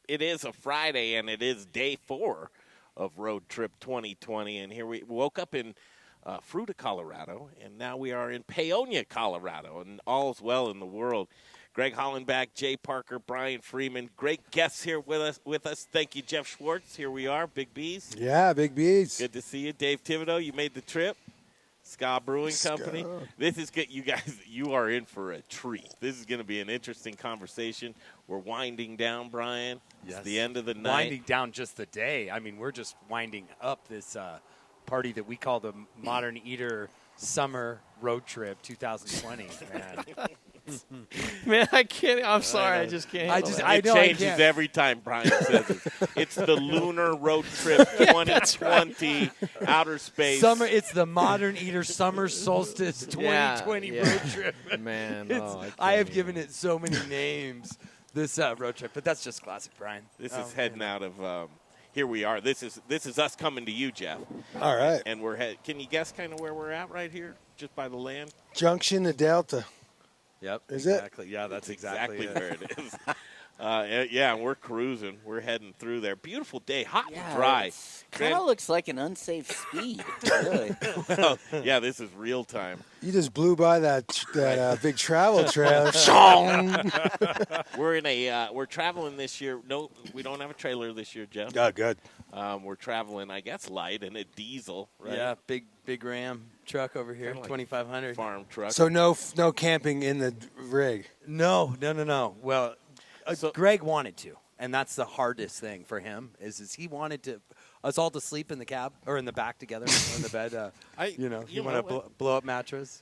It is a Friday, and it is day 4 of Road Trip 2020. And here we woke up in Fruita, Colorado, and now we are in Paonia, Colorado, and all's well in the world. Greg Hollenback, Jay Parker, Brian Freeman, great guests here with us. Thank you, Jeff Schwartz. Here we are, Big B's. Yeah, Big B's. Good to see you. Dave Thibodeau, you made the trip. Ska Brewing Company. This is good. You guys, you are in for a treat. This is going to be an interesting conversation. We're winding down, Brian. Yes. It's the end of the night. Winding down just the day. I mean, we're just winding up this party that we call the Modern Eater Summer Road Trip 2020, man. Man, I can't. I'm sorry. I just can't. It changes every time Brian says it. It's the Lunar Road Trip 2020 outer space. Summer. It's the Modern Eater Summer Solstice 2020 road trip. Man, I have given it so many names. This road trip, but that's just classic, Brian. This is heading out of. Here we are. This is us coming to you, Jeff. All right. And we're Can you guess kind of where we're at right here, just by the land? Junction to Delta. Yep. Is exactly. It? Yeah, that's exactly where it is. Yeah, we're cruising. We're heading through there. Beautiful day, hot and dry. Kind of looks like an unsafe speed, really. Well, yeah, this is real time. You just blew by that big travel trailer. We're traveling this year. No, we don't have a trailer this year, Jeff. Oh, good. We're traveling, I guess, light and a diesel, right? Yeah, big Ram truck over here, 2,500 farm truck. So no camping in the rig. No. Well, Greg wanted to, and that's the hardest thing for him is he wanted us all to sleep in the cab or in the back together in the bed. He wanted a blow up mattress.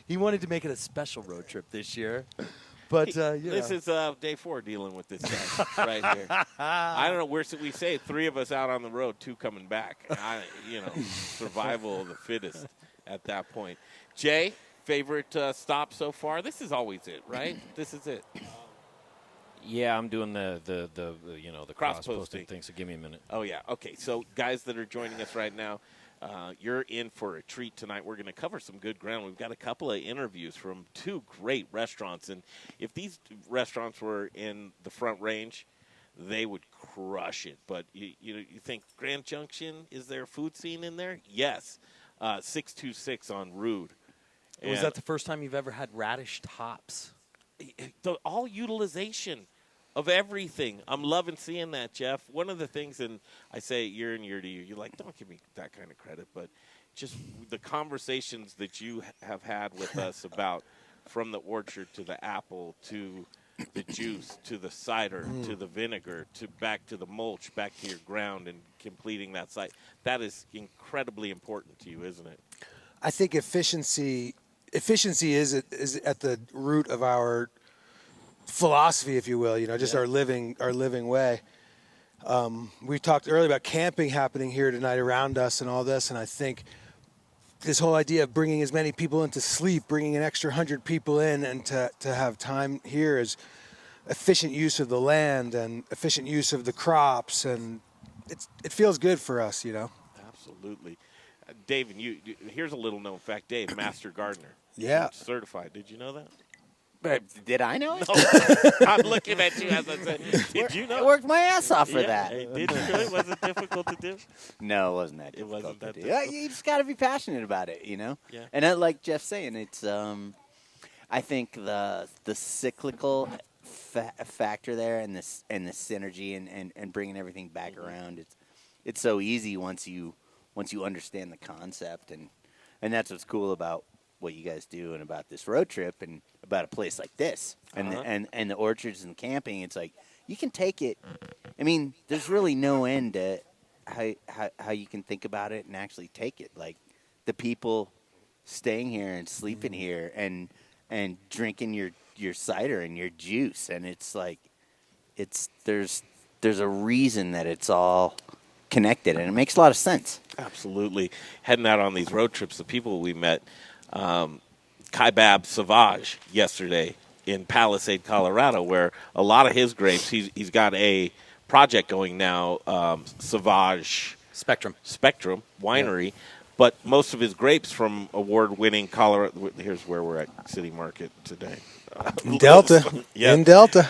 He wanted to make it a special road trip this year. But this is day 4 dealing with this guy right here. I don't know where we say 3 of us out on the road, 2 coming back. Survival of the fittest at that point. Jay, favorite stop so far? This is always it, right? This is it. Yeah, I'm doing the cross-posting thing, so give me a minute. Oh, yeah. Okay, so guys that are joining us right now, you're in for a treat tonight. We're going to cover some good ground. We've got a couple of interviews from 2 great restaurants, and if these restaurants were in the Front Range, they would crush it. But you think Grand Junction, is there a food scene in there? Yes. 626 on Rude. Was that the first time you've ever had radish tops? All utilization of everything. I'm loving seeing that, Jeff. One of the things, and I say it year in, year to year, you're like, don't give me that kind of credit, but just the conversations that you have had with us about from the orchard to the apple to the juice to the cider to the vinegar to back to the mulch, back to your ground and completing that site. That is incredibly important to you, isn't it? I think efficiency is at the root of our philosophy, if you will, just our living way. We talked earlier about camping happening here tonight around us and all this, and I think this whole idea of bringing as many people into sleep, bringing an extra 100 people in and to have time here is efficient use of the land and efficient use of the crops, and it feels good for us, Absolutely. Dave, and here's a little known fact. Dave, master gardener. Yeah. Certified. Did you know that? But did I know it? No. I'm looking at you as I said. Did you know? I worked my ass off for that. Hey, did you really? Was it difficult to do? No, it wasn't that difficult. It wasn't that to difficult. do. You just got to be passionate about it, Yeah. And like Jeff's saying, it's I think the cyclical factor there and the synergy and bringing everything back around. It's so easy once you understand the concept, and that's what's cool about what you guys do and about this road trip and about a place like this and the orchards and camping. It's like you can take it. I mean, there's really no end to how you can think about it and actually take it. Like the people staying here and sleeping here and drinking your cider and your juice, and it's like there's a reason that it's all connected, and it makes a lot of sense. Absolutely. Heading out on these road trips, the people we met, Kaibab Sauvage yesterday in Palisade, Colorado, where a lot of his grapes, he's got a project going now, Sauvage Spectrum Winery. but most of his grapes from award-winning Colorado. Here's where we're at City Market today. In Delta. Yeah. In Delta.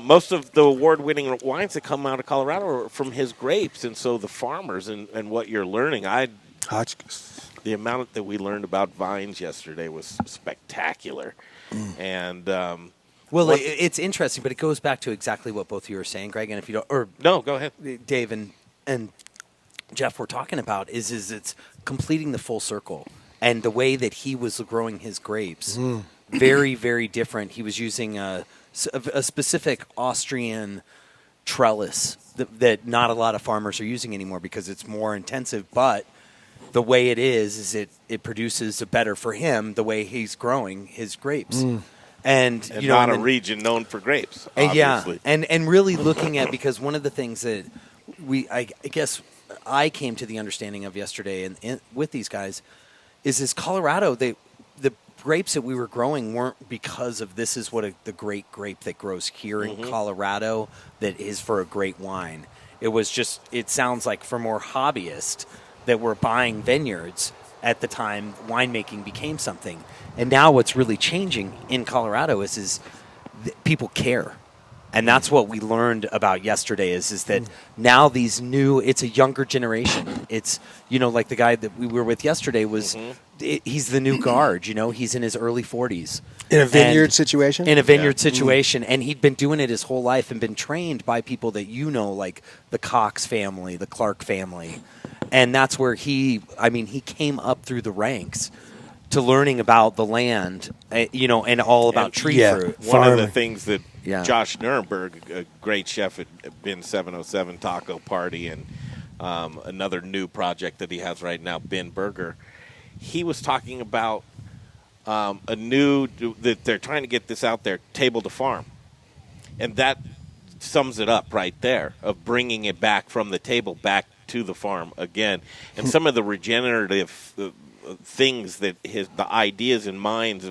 Most of the award-winning wines that come out of Colorado are from his grapes, and so the farmers and what you're learning, Hotchedules. the amount that we learned about vines yesterday was spectacular, and well, it's interesting, but it goes back to exactly what both of you were saying, Greg. And if you don't, or no, go ahead, Dave and Jeff were talking about is it's completing the full circle, and the way that he was growing his grapes. Very, very different. He was using a specific Austrian trellis that not a lot of farmers are using anymore because it's more intensive. But the way it is it produces a better for him the way he's growing his grapes. And you know, not a region known for grapes. Obviously. Yeah, and really looking at, because one of the things that I guess I came to the understanding of yesterday and with these guys is Colorado, the grapes that we were growing weren't because of this is what the great grape that grows here in Colorado that is for a great wine. It was just, it sounds like for more hobbyists that were buying vineyards at the time winemaking became something. And now what's really changing in Colorado is people care. And that's what we learned about yesterday is that now these new, it's a younger generation. It's, you know, like the guy that we were with yesterday was, he's the new guard, you know, he's in his early 40s. In a vineyard situation? In a vineyard situation. And he'd been doing it his whole life and been trained by people that you know, like the Cox family, the Clark family. And that's where he came up through the ranks to learning about the land, you know, and all about tree fruit. One of the things that Josh Nuremberg, a great chef at Bin 707 Taco Party, and another new project that he has right now, Bin Burger, he was talking about that they're trying to get this out there, table to farm. And that sums it up right there, of bringing it back from the table back to the farm again. And some of the regenerative things that the ideas and minds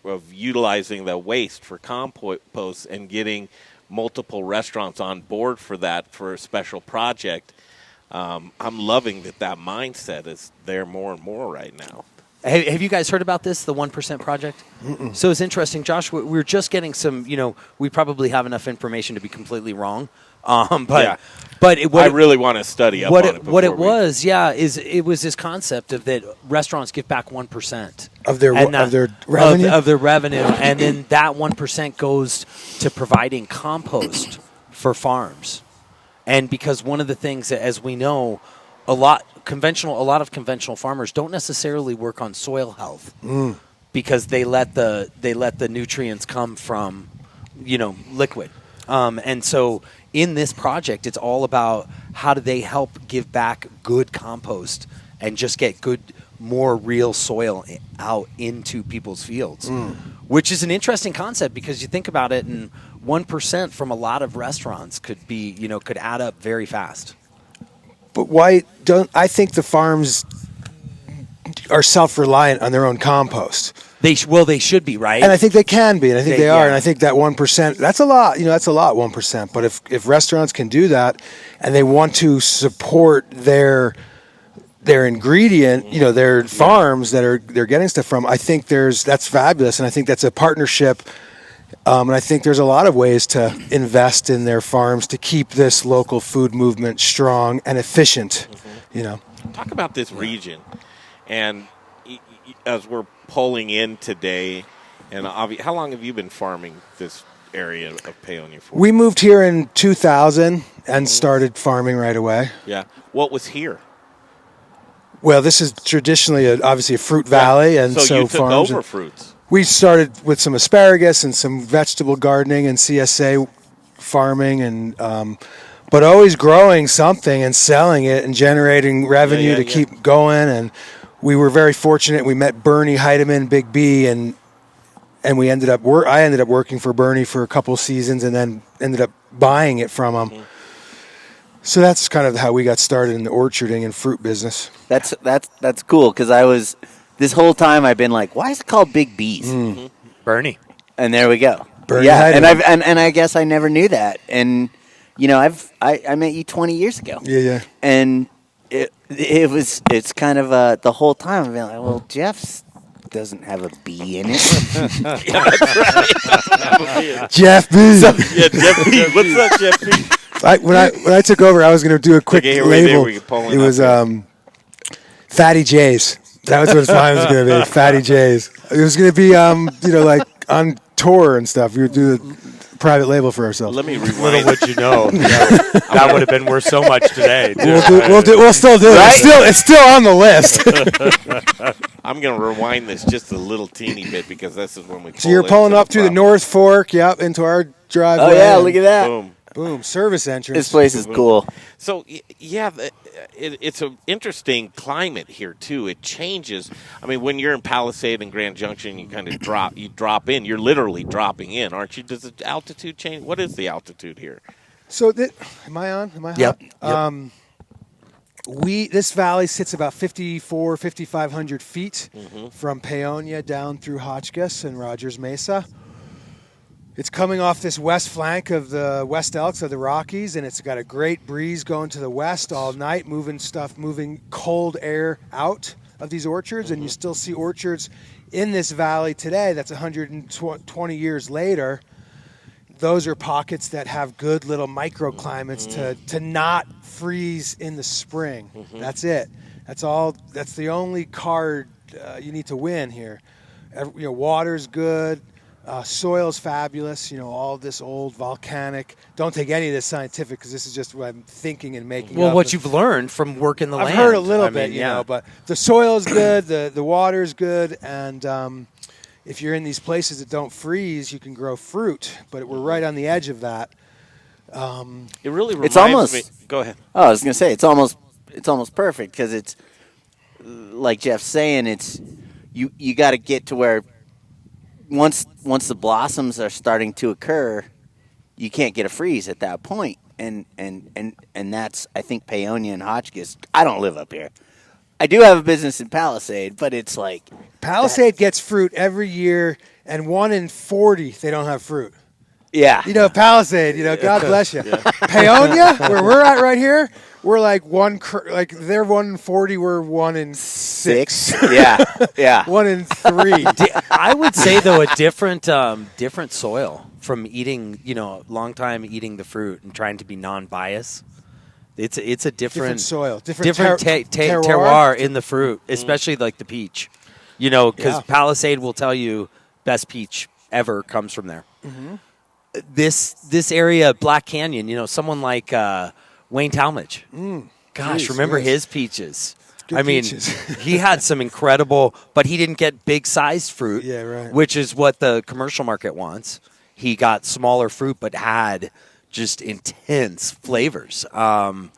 of utilizing the waste for compost and getting multiple restaurants on board for that for a special project. I'm loving that mindset is there more and more right now. Have you guys heard about this, the 1% project? Mm-mm. So it's interesting, Josh. We're just getting some, you know, we probably have enough information to be completely wrong. But I really want to study up on it. What it was, is it was this concept of that restaurants give back 1% of their revenue, of their revenue, and then that 1% goes to providing compost for farms. And because one of the things that, as we know, a lot of conventional farmers don't necessarily work on soil health because they let the nutrients come from, you know, liquid, and so. In this project, it's all about how do they help give back good compost and just get good, more real soil out into people's fields, which is an interesting concept because you think about it, and 1% from a lot of restaurants could add up very fast. But why don't I think the farms are self-reliant on their own compost? They should be, right? And I think they can be, and I think they are. And I think that 1%, that's a lot. You know, that's a lot, 1%. But if restaurants can do that, and they want to support their ingredient, you know, their farms that they're getting stuff from, I think that's fabulous, and I think that's a partnership. And I think there's a lot of ways to invest in their farms to keep this local food movement strong and efficient. You know, talk about this region, and as we're pulling in today, and how long have you been farming this area of Paonia for? We moved here in 2000 and started farming right away. Yeah. What was here? Well, this is traditionally obviously a fruit valley, and so you took farms over fruits. We started with some asparagus and some vegetable gardening and CSA farming, and but always growing something and selling it and generating revenue to keep going. And we were very fortunate. We met Bernie Heidemann, Big B, and we ended up. I ended up working for Bernie for a couple seasons, and then ended up buying it from him. Mm-hmm. So that's kind of how we got started in the orcharding and fruit business. That's cool, because this whole time I've been like, why is it called Big B's? Mm-hmm. Bernie. And there we go. Bernie Heidemann. and I guess I never knew that. And you know, I met you 20 years ago. Yeah. And It's kind of the whole time I've been like, well, Jeff's doesn't have a B in it. Yeah, that's right. Jeff B. Yeah, Jeff B. What's up, Jeff B? When I took over, I was going to do a quick label. It was Fatty J's. That was what mine was going to be. Fatty J's. It was going to be like on tour and stuff. We would do the private label for ourselves. Let me rewind. Little would you know, that would have been worth so much today. We'll still do it. Right? It's still on the list. I'm going to rewind this just a little teeny bit because this is when we. So you're pulling up through the North Fork, into our driveway. Oh yeah, look at that. Boom, service entrance. This place is cool. So yeah, it's an interesting climate here too. It changes. I mean, when you're in Palisade and Grand Junction, you kind of drop in. You're literally dropping in, aren't you? Does the altitude change? What is the altitude here? So am I on? Am I hot? Yep. This valley sits about 5,500 feet from Paonia down through Hotchkiss and Rogers Mesa. It's coming off this west flank of the West Elks of the Rockies, and it's got a great breeze going to the west all night, moving cold air out of these orchards, and you still see orchards in this valley today. That's 120 years later. Those are pockets that have good little microclimates to not freeze in the spring. That's it. That's all. That's the only card you need to win here. Water's good. Soil's fabulous, all this old volcanic. Don't take any of this scientific because this is just what I'm thinking and making up. Well, what you've learned from working the land. I've heard a little bit, but the soil is good, the water is good, and if you're in these places that don't freeze, you can grow fruit. But we're right on the edge of that. It really reminds me. Go ahead. Oh, I was gonna say it's almost perfect because it's like Jeff's saying. It's you got to get to where. Once the blossoms are starting to occur, you can't get a freeze at that point, and that's I think Paonia and Hotchkiss. I don't live up here. I do have a business in Palisade, but it's like Palisade gets fruit every year, and 1 in 40 they don't have fruit. Yeah, Palisade. God bless you. Paonia, where we're at right here, we're like they're 1 in 40. We're 1 in 6. Yeah. 1 in 3. I would say though a different soil from eating, long time eating the fruit and trying to be non-biased. It's a different soil, different terroir in the fruit, especially like the peach. Because Palisade will tell you best peach ever comes from there. Mm-hmm. This area, Black Canyon, someone like Wayne Talmadge. Gosh, remember his peaches? Good peaches. He had some incredible, but he didn't get big-sized fruit, which is what the commercial market wants. He got smaller fruit, but had just intense flavors.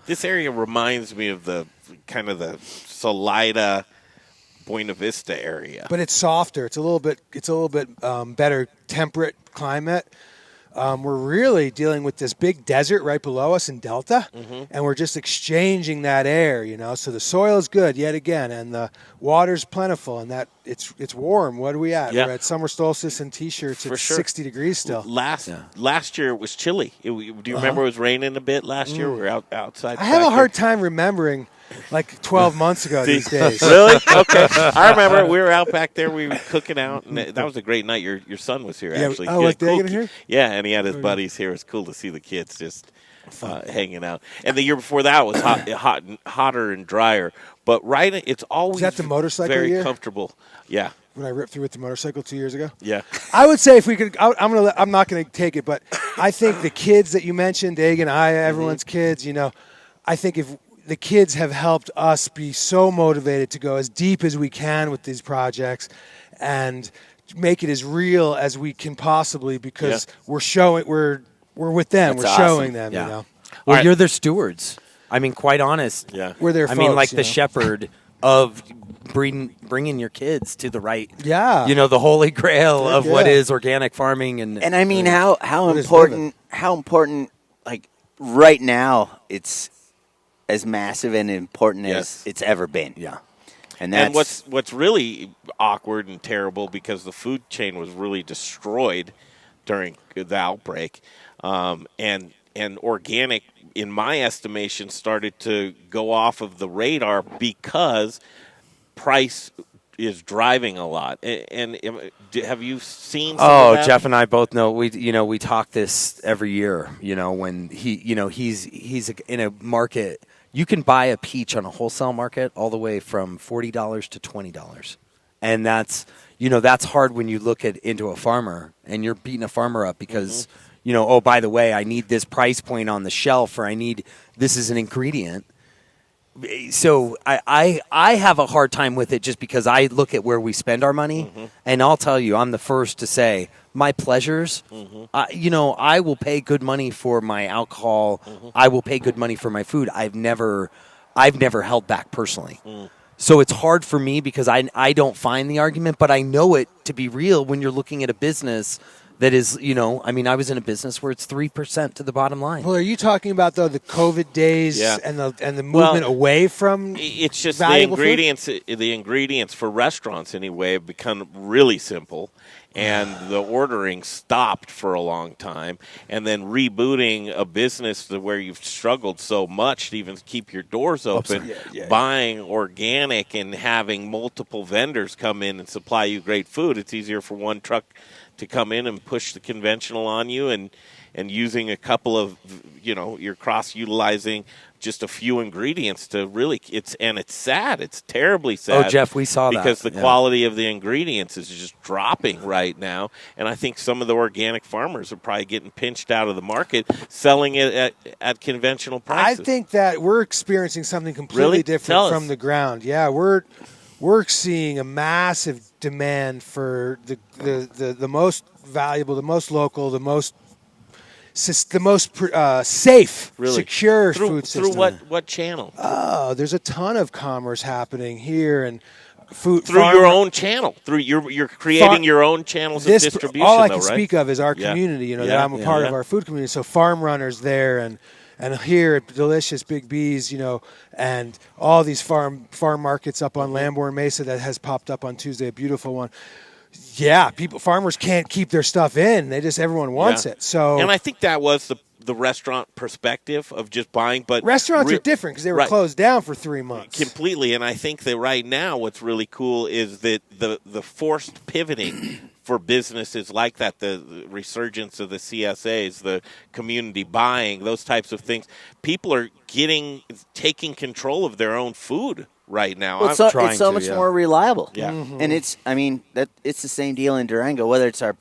This area reminds me of the kind of the Salida, Buena Vista area, but it's softer. It's a little bit better temperate climate. We're really dealing with this big desert right below us in Delta, and we're just exchanging that air, So the soil is good yet again, and the water's plentiful, and that it's warm. What are we at? Yeah. We're at summer solstice and t-shirts. It's 60 degrees still. Last year it was chilly. Do you remember it was raining a bit last year? We were outside. I have a hard time remembering. Like 12 months ago these days. Really? Okay. I remember we were out back there. We were cooking out, and that was a great night. Your son was here, actually. Oh, like cool. Here? Yeah, and he had his buddies here. It was cool to see the kids just hanging out. And the year before that was hotter and drier. But it's always is that the motorcycle very year? Comfortable. Yeah. When I ripped through with the motorcycle 2 years ago? Yeah. I would say if we could, I'm not going to take it, but I think the kids that you mentioned, Dagan, everyone's kids, I think if the kids have helped us be so motivated to go as deep as we can with these projects and make it as real as we can possibly because we're with them. That's we're awesome. showing them, Well, right. You're their stewards. I mean, quite honest. Yeah. We're their folks, like the shepherd of bringing your kids to the right. Yeah. The holy grail of what is organic farming. And I mean, how important, like right now, it's as massive and important as it's ever been. Yeah. And what's really awkward and terrible because the food chain was really destroyed during the outbreak, and and organic, in my estimation, started to go off of the radar because price is driving a lot. And have you seen some of that? Jeff and I both know we talk this every year, when he's in a market. You can buy a peach on a wholesale market all the way from $40 to $20. And that's hard when you look into a farmer and you're beating a farmer up because oh, by the way, I need this price point on the shelf, or this is an ingredient. So I have a hard time with it just because I look at where we spend our money, and I'll tell you, I'm the first to say my pleasures. I will pay good money for my alcohol. I will pay good money for my food. I've never held back personally. So it's hard for me because I don't find the argument, but I know it to be real when you're looking at a business that is, I was in a business where it's 3% to the bottom line. Well, are you talking about, though, the COVID days and the movement away from it's just valuable the ingredients for restaurants anyway have become really simple, and the ordering stopped for a long time, and then rebooting a business to where you've struggled so much to even keep your doors open, buying organic and having multiple vendors come in and supply you great food. It's easier for one truck to come in and push the conventional on you, and using a couple of, you're cross-utilizing just a few ingredients to really, it's sad. It's terribly sad. Oh, Jeff, we saw that. Because the quality of the ingredients is just dropping right now, and I think some of the organic farmers are probably getting pinched out of the market, selling it at conventional prices. I think that we're experiencing something completely different from the ground. Yeah, we're seeing a massive demand for the most valuable, the most local, the most safe, secure food system. Through what channel? Oh, there's a ton of commerce happening here, and food through your own channel. Through you're creating your own channels of distribution. All I can speak of is our community. That I'm a part of our food community. So farm runners there, and here at Delicious Big B's, and all these farm markets up on Lamborn Mesa that has popped up on Tuesday, a beautiful one. Yeah, farmers can't keep their stuff in. Everyone wants it. So, and I think that was the restaurant perspective of just buying. But restaurants are different because they were closed down for 3 months. Completely, and I think that right now what's really cool is that the forced pivoting for businesses like that, the resurgence of the CSAs, the community buying, those types of things. People are taking control of their own food right now. Well, it's so much more reliable. Yeah, and it's the same deal in Durango. Whether it's our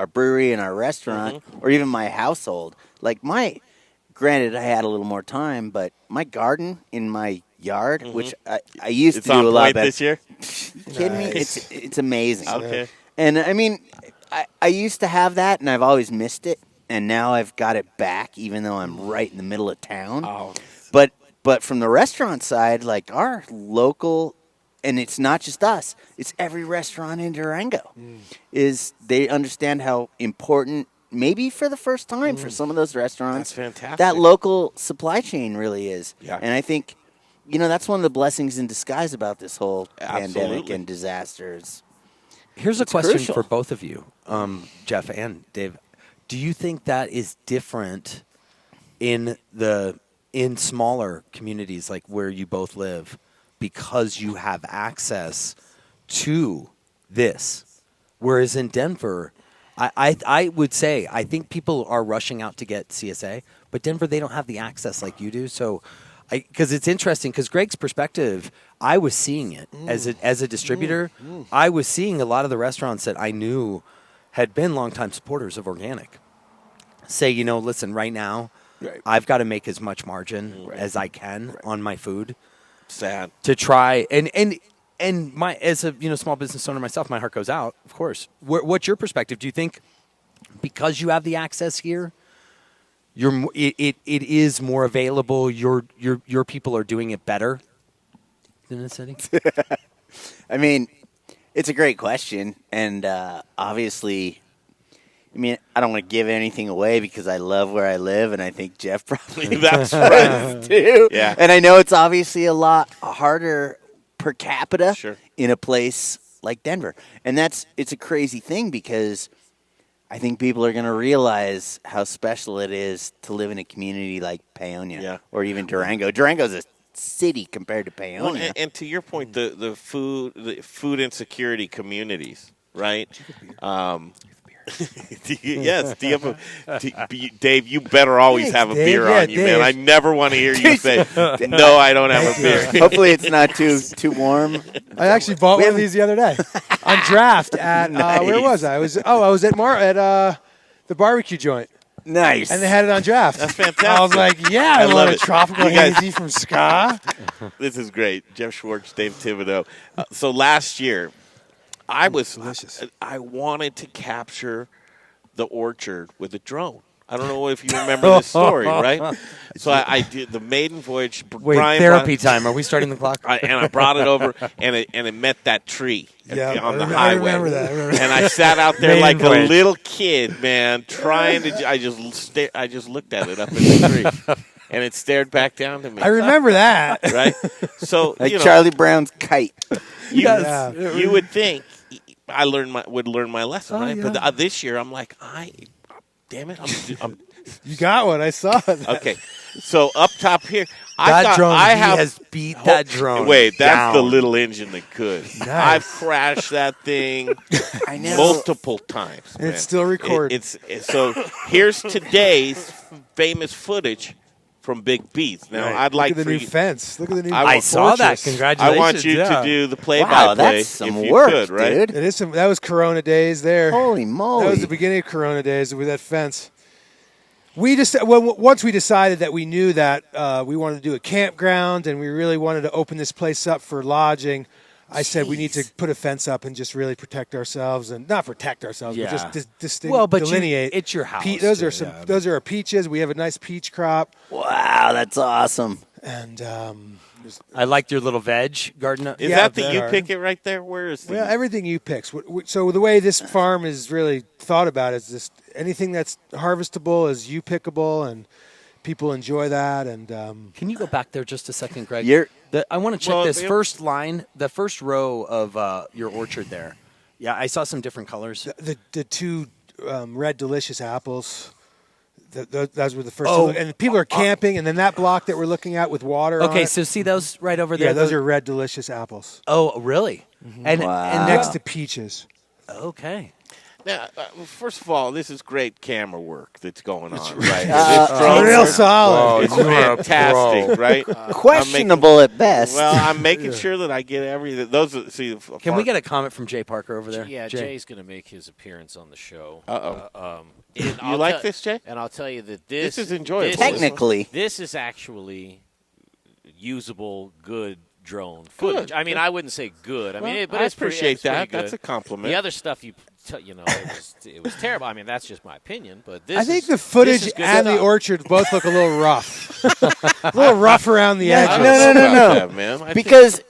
brewery and our restaurant, or even my household. Like granted, I had a little more time, but my garden in my yard, which I used to do a lot better this year. You kidding me? It's amazing. Okay. And I used to have that, and I've always missed it, and now I've got it back, even though I'm right in the middle of town. Oh. But from the restaurant side, like our local, and it's not just us, it's every restaurant in Durango, is they understand how important, maybe for the first time for some of those restaurants, that's fantastic, that local supply chain really is. Yeah. And I think, that's one of the blessings in disguise about this whole pandemic and disasters. Here's a question for both of you, Jeff and Dave. Do you think that is different in smaller communities like where you both live because you have access to this? Whereas in Denver, I would say I think people are rushing out to get CSA, but Denver, they don't have the access like you do. So because it's interesting, because Greg's perspective, I was seeing it as a distributor. I was seeing a lot of the restaurants that I knew had been longtime supporters of organic say, listen, right now, I've got to make as much margin as I can on my food. Sad to try and my as a small business owner myself, my heart goes out. Of course. What's your perspective? Do you think because you have the access here, it is more available? Your people are doing it better than the city. I mean, it's a great question, and obviously. I mean, I don't want to give anything away because I love where I live, and I think Jeff probably that's right too. Yeah, and I know it's obviously a lot harder per capita in a place like Denver, and it's a crazy thing because I think people are going to realize how special it is to live in a community like Paonia or even Durango. Durango's a city compared to Paonia. Well, and to your point, the food insecurity communities, right? Yes. Do you have Dave? You better always have a beer on you, man. I never want to hear you say no. I don't have a beer. Hopefully, it's not too warm. I actually bought one of these the other day on draft at where was I? I was at the barbecue joint. Nice. And they had it on draft. That's fantastic. I was like, yeah, I want a tropical hazy from Ska. This is great. Jeff Schwartz, Dave Thibodeau. So last year, I wanted to capture the orchard with a drone. I don't know if you remember this story, right? So I did the maiden voyage. Wait, therapy time. Are we starting the clock? And I brought it over, and it met that tree on the highway. I remember that. And I sat out there like a little kid, man, trying to. I just looked at it up in the tree, and it stared back down to me. I remember that. Right? So like Charlie Brown's kite. You would think I would learn my lesson, right? Yeah. But this year, I'm like, damn it, I'm you got one. I saw it. Okay, so up top here, he has beat that drone. Wait, that's down. the little engine that could. Nice. I've crashed that thing multiple times. And it's still recording. So here's today's famous footage from Big Beats. Now, I'd like Look at the new fence. Look at the new. I saw that. Congratulations! I want you to do the play-by-play. Wow, that's some work, could, right? dude. It is that was Corona days there. Holy moly! That was the beginning of Corona days with that fence. Once we decided that we knew that we wanted to do a campground and we really wanted to open this place up for lodging, I said we need to put a fence up and just really protect ourselves, and not protect ourselves, but just delineate. It's your house. Those are our peaches. We have a nice peach crop. Wow, that's awesome. And I liked your little veg garden. Is that the you pick it right there? Where is the? Well, everything you pick. So the way this farm is really thought about is this: anything that's harvestable is you pickable, and people enjoy that. And can you go back there just a second, Greg? I want to check this first line, the first row of your orchard there. Yeah, I saw some different colors. The two red delicious apples. Those were the first. And people are camping, and then that block that we're looking at with water. Okay, on it, so see those right over there. Yeah, those are red delicious apples. Oh, really? Mm-hmm. And next to peaches. Okay. Now, first of all, this is great camera work that's going on, right? Real solid. It's fantastic, right? Questionable at best. Well, I'm making sure that I get everything. Can we get a comment from Jay Parker over there? Yeah, Jay. Jay's going to make his appearance on the show. You like this, Jay? And I'll tell you that this is enjoyable. Technically, this is actually usable, good drone footage. I mean, I wouldn't say good. I mean, but I appreciate that. Good. That's a compliment. The other stuff it was terrible. I mean, that's just my opinion. But I think the footage and the orchard both look a little rough. A little rough around the edges. No, man. Because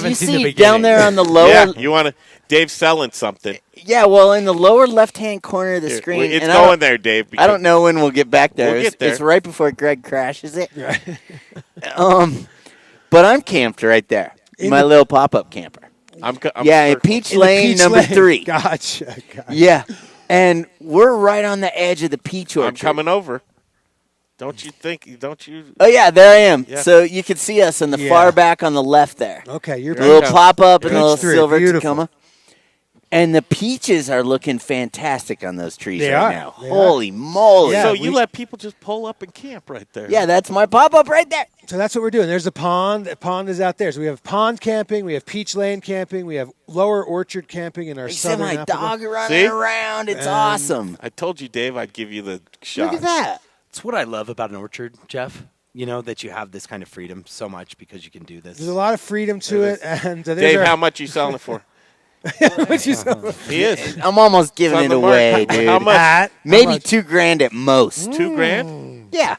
you see down there on the lower. Yeah, you want to. Dave's selling something. Yeah, well, in the lower left-hand corner of the screen. It's going there, Dave. I don't know when we'll get back there. We'll get there. It's right before Greg crashes it. But I'm camped right there. My little pop-up camper. I'm Peach Lane number 3. Gotcha. Yeah, and we're right on the edge of the peach orchard. I'm coming over. Don't you? Oh, yeah, there I am. Yeah. So you can see us in the far back on the left there. Okay, you're a little pop-up and a little Peach tree, silver beautiful. Tacoma. And the peaches are looking fantastic on those trees They right are. now. They Holy moly. Yeah, So you let people just pull up and camp right there. Yeah, that's my pop-up right there. So that's what we're doing. There's a pond. The pond is out there. So we have pond camping. We have peach lane camping. We have lower orchard camping in our You see southern my Apple. dog running around. It's awesome. I told you, Dave, I'd give you the shot. Look at that. It's what I love about an orchard, Jeff. You know, that you have this kind of freedom so much because you can do this. There's a lot of freedom to it. And Dave, how much you selling it for? He is. I'm almost giving it away, dude. How much? Maybe $2,000 at most. $2,000? Yeah.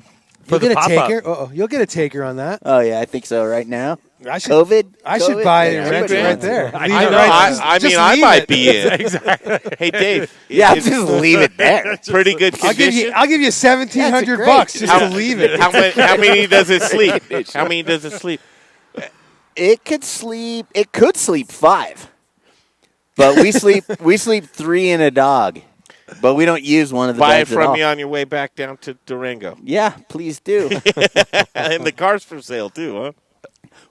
You'll get a taker. You'll get a taker on that. Oh, yeah, I think so right now. COVID? I should buy it and rent it right there. I know. I might be in. Exactly. Hey, Dave. Yeah, just leave it there. Pretty good condition. I'll give you $1,700 just to leave it. How many does it sleep? How many does it sleep? It could sleep 5. But we sleep 3 in a dog. But we don't use one of the Buy it beds at from all. me on your way back down to Durango. Yeah, please do. And the car's for sale, too, huh?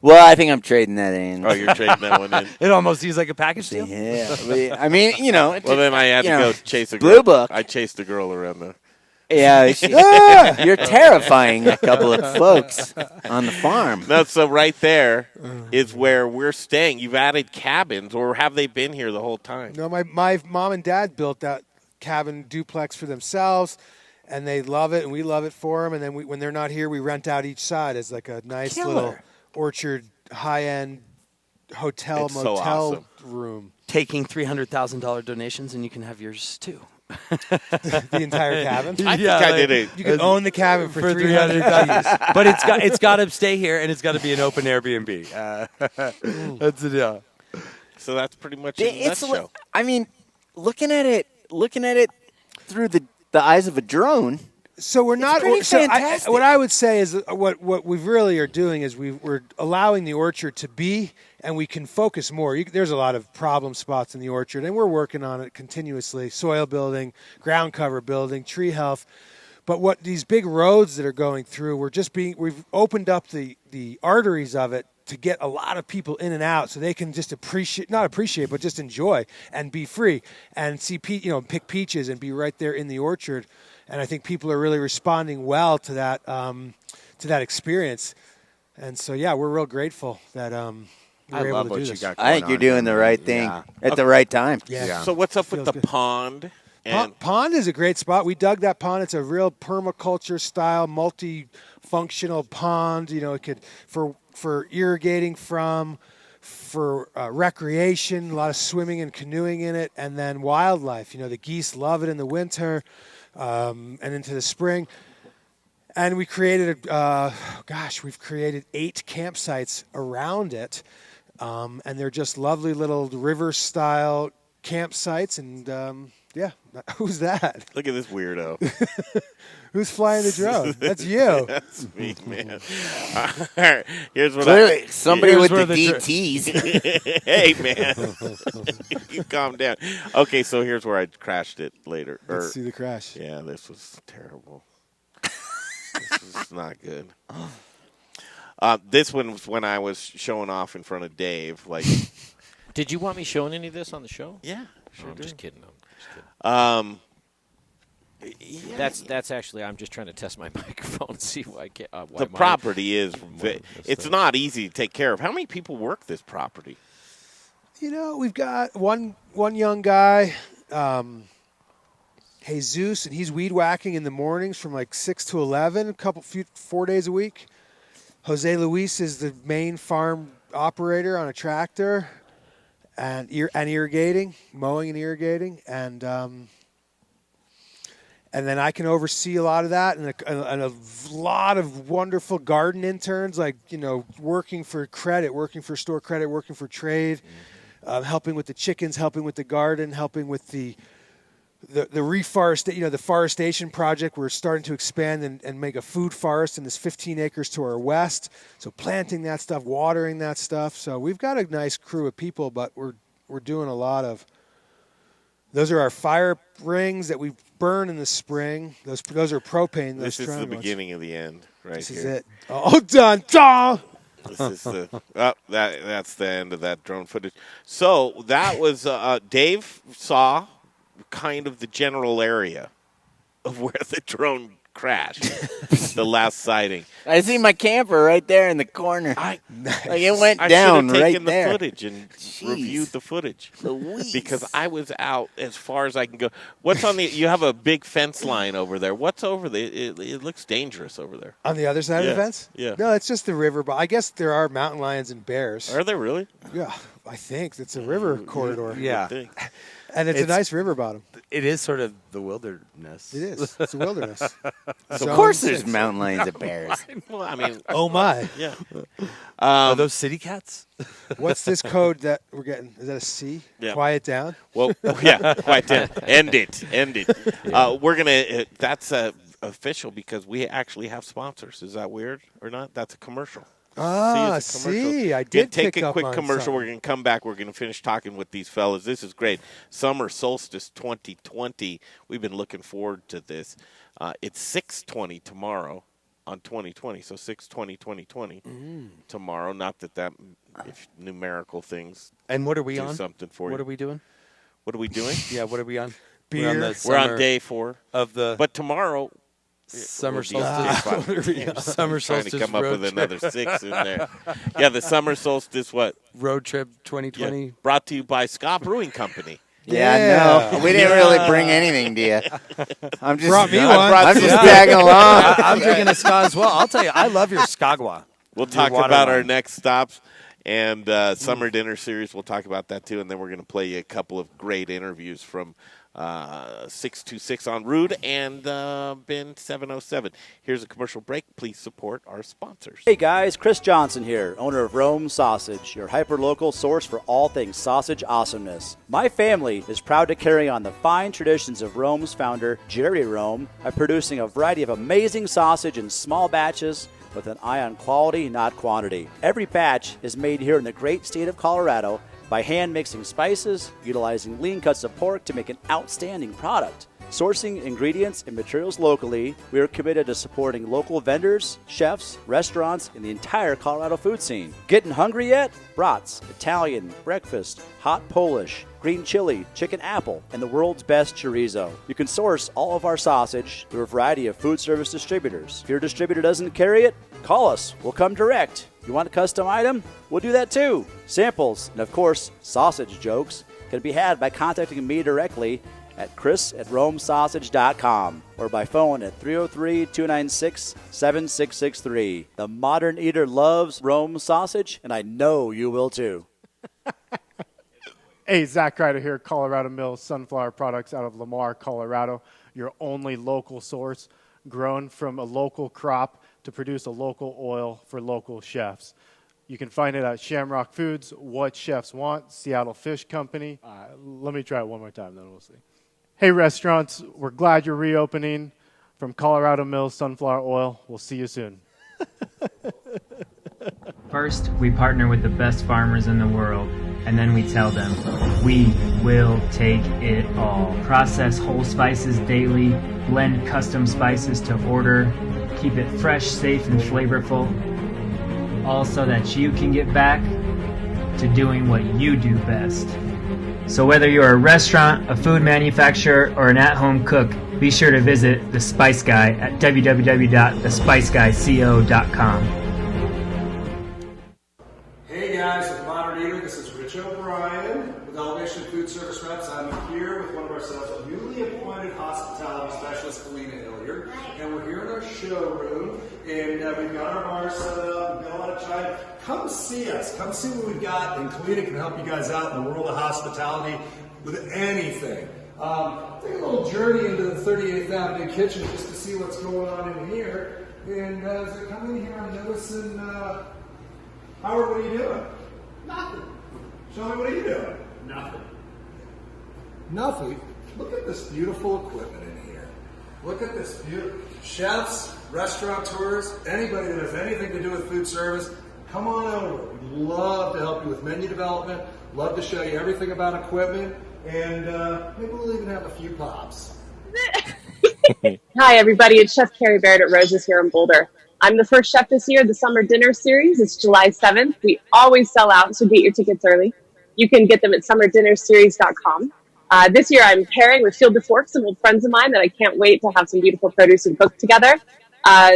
Well, I think I'm trading that in. Oh, you're trading that one in. It almost seems like a package deal. Yeah. I mean, you know. Well, then I had to go chase a girl. Blue Book. I chased a girl around the... Yeah, you're terrifying a couple of folks on the farm. No, so right there is where we're staying. You've added cabins, or have they been here the whole time? No, my mom and dad built that cabin duplex for themselves, and they love it, and we love it for them. And then when they're not here, we rent out each side as like a nice little orchard, high-end hotel, It's so motel awesome. room. Taking $300,000 donations, and you can have yours too. The entire cabin. I think I did it. You can own the cabin for $300,000. But it's got to stay here, and it's got to be an open Airbnb. That's the deal. So that's pretty much it in a nutshell. I mean, looking at it through the eyes of a drone. So we're not. pretty fantastic. What I would say is what we really are doing is we're allowing the orchard to be, and we can focus more. There's a lot of problem spots in the orchard, and we're working on it continuously: soil building, ground cover building, tree health. But what these big roads that are going through, we've opened up the arteries of it to get a lot of people in and out, so they can just not appreciate, but just enjoy and be free and see, pick peaches and be right there in the orchard. And I think people are really responding well to that experience. And so, yeah, we're real grateful that we're able to do this. I think you're doing the right thing at the right time. Yeah. So what's up with the good. pond? And Pond is a great spot. We dug that pond. It's a real permaculture style, multifunctional pond. It could for irrigating from, for recreation, a lot of swimming and canoeing in it, and then wildlife. The geese love it in the winter. And into the spring. And we created we've created 8 campsites around it. And they're just lovely little river-style campsites. And, who's that? look at this weirdo. Who's flying the drone? That's you. That's me, man. Here's what Clearly, somebody Here's with where the the DTs. Hey, man. You calm down. Okay, so here's where I crashed it later. Let's see the crash. Yeah, this was terrible. This was not good. This one was when I was showing off in front of Dave. Like, Did you want me showing any of this on the show? yeah, sure I'm did. just kidding. I'm just kidding. Yeah, That's actually. I'm just trying to test my microphone and see why. Why the property is. It's not easy to take care of. How many people work this property? We've got one young guy, Jesus, and he's weed whacking in the mornings from like 6 to 11, 4 days a week. Jose Luis is the main farm operator on a tractor and irrigating, mowing and irrigating, and then I can oversee a lot of that, and a lot of wonderful garden interns, like working for credit, working for store credit, working for trade, helping with the chickens, helping with the garden, helping with the reforestation, the forestation project. We're starting to expand and make a food forest in this 15 acres to our west. So planting that stuff, watering that stuff. So we've got a nice crew of people, but we're doing a lot of. Those are our fire rings that we burn in the spring. Those are propane. This is the beginning of the end, right This here. is it. Oh, done. This is the that's the end of that drone footage. So that was Dave saw kind of the general area of where the drone crashed, the last sighting. I see my camper right there in the corner. It went I down should have right taken there. the footage and reviewed the footage Louise. because I was out as far as I can go. What's on the? You have a big fence line over there. What's over there? It looks dangerous over there. On the other side of the fence? Yeah. No, it's just the river. But I guess there are mountain lions and bears. Are there really? Yeah, I think it's a river corridor. Yeah. I think. And it's a nice river bottom. It is sort of the wilderness. It is. It's a wilderness. Of course there's mountain lions and bears. Well, I mean, Oh, my. yeah. Are those city cats? What's this code that we're getting? Is that a C? Yeah. Quiet down? Well, yeah, quite did. End it. We're gonna. That's official because we actually have sponsors. Is that weird or not? That's a commercial. Ah, as a commercial. see, I We're did gonna take pick a up quick on commercial. something. We're going to come back. We're going to finish talking with these fellas. This is great. Summer Solstice 2020. We've been looking forward to this. It's 6/20 tomorrow on 2020. So 6/20/2020 tomorrow. Not that if numerical things And what are we do on? something for you. What are we doing? What are we doing? Yeah, what are we on? Beer. We're on day 4 of the But tomorrow, summer we'll be on day solstice. 5. What are we on? Summer Trying solstice to come up road with trip. another 6 in there. Yeah, the summer solstice. What? Road trip Yeah, 2020. brought to you by Scott Brewing Company. Yeah, no, we didn't really bring anything to you. I'm just Brought me one. I'm just Yeah. tagging along. I'm drinking a ska as well. I'll tell you, I love your Skagwa. We'll talk water about our line. next stops and summer dinner series. We'll talk about that too, and then we're going to play you a couple of great interviews from 626 on Rude and Ben 707. Here's a commercial break. Please support our sponsors. Hey guys, Chris Johnson here, owner of Rome Sausage, your hyper-local source for all things sausage awesomeness. My family is proud to carry on the fine traditions of Rome's founder, Jerry Rome, by producing a variety of amazing sausage in small batches with an eye on quality, not quantity. Every batch is made here in the great state of Colorado by hand mixing spices, utilizing lean cuts of pork to make an outstanding product. Sourcing ingredients and materials locally, we are committed to supporting local vendors, chefs, restaurants, and the entire Colorado food scene. Getting hungry yet? Brats, Italian, breakfast, hot Polish, green chili, chicken apple, and the world's best chorizo. You can source all of our sausage through a variety of food service distributors. If your distributor doesn't carry it, call us. We'll come direct. You want a custom item? We'll do that too. Samples, and of course, sausage jokes, can be had by contacting me directly at chris@romesausage.com or by phone at 303-296-7663. The modern eater loves Rome sausage, and I know you will too. Hey, Zach Ryder here, Colorado Mills Sunflower Products out of Lamar, Colorado. Your only local source, grown from a local crop to produce a local oil for local chefs. You can find it at Shamrock Foods, What Chefs Want, Seattle Fish Company. Let me try it one more time, then we'll see. Hey, restaurants, we're glad you're reopening. From Colorado Mills Sunflower Oil, we'll see you soon. First, we partner with the best farmers in the world, and then we tell them, we will take it all. Process whole spices daily, blend custom spices to order, keep it fresh, safe, and flavorful, all so that you can get back to doing what you do best. So whether you're a restaurant, a food manufacturer, or an at-home cook, be sure to visit The Spice Guy at www.thespiceguyco.com. Hey guys, with Modern Eater, this is Rich O'Brien with Elevation Food Service Reps. I'm here with one of our sales newly appointed hospitality specialist, Kalina Hilliard, and we're here in our showroom, and we've got our bar set up, we've got a lot of time. Come see us, come see what we've got, and Kalina can help you guys out in the world of hospitality with anything. Take a little journey into the 38th Avenue kitchen just to see what's going on in here, and as I come in here, I'm noticing, Howard, what are you doing? Nothing. Show me, what are you doing? Nothing. Nothing? Look at this beautiful equipment in here. Look at this beautiful... Chefs, restaurateurs, anybody that has anything to do with food service, come on over. We'd love to help you with menu development, love to show you everything about equipment, and maybe we'll even have a few pops. Hi, everybody. It's Chef Carrie Baird at Rose's here in Boulder. I'm the first chef this year, the Summer Dinner Series. It's July 7th. We always sell out, so get your tickets early. You can get them at summerdinnerseries.com. This year, I'm pairing with Field of Forks, some old friends of mine that I can't wait to have some beautiful produce and cook together.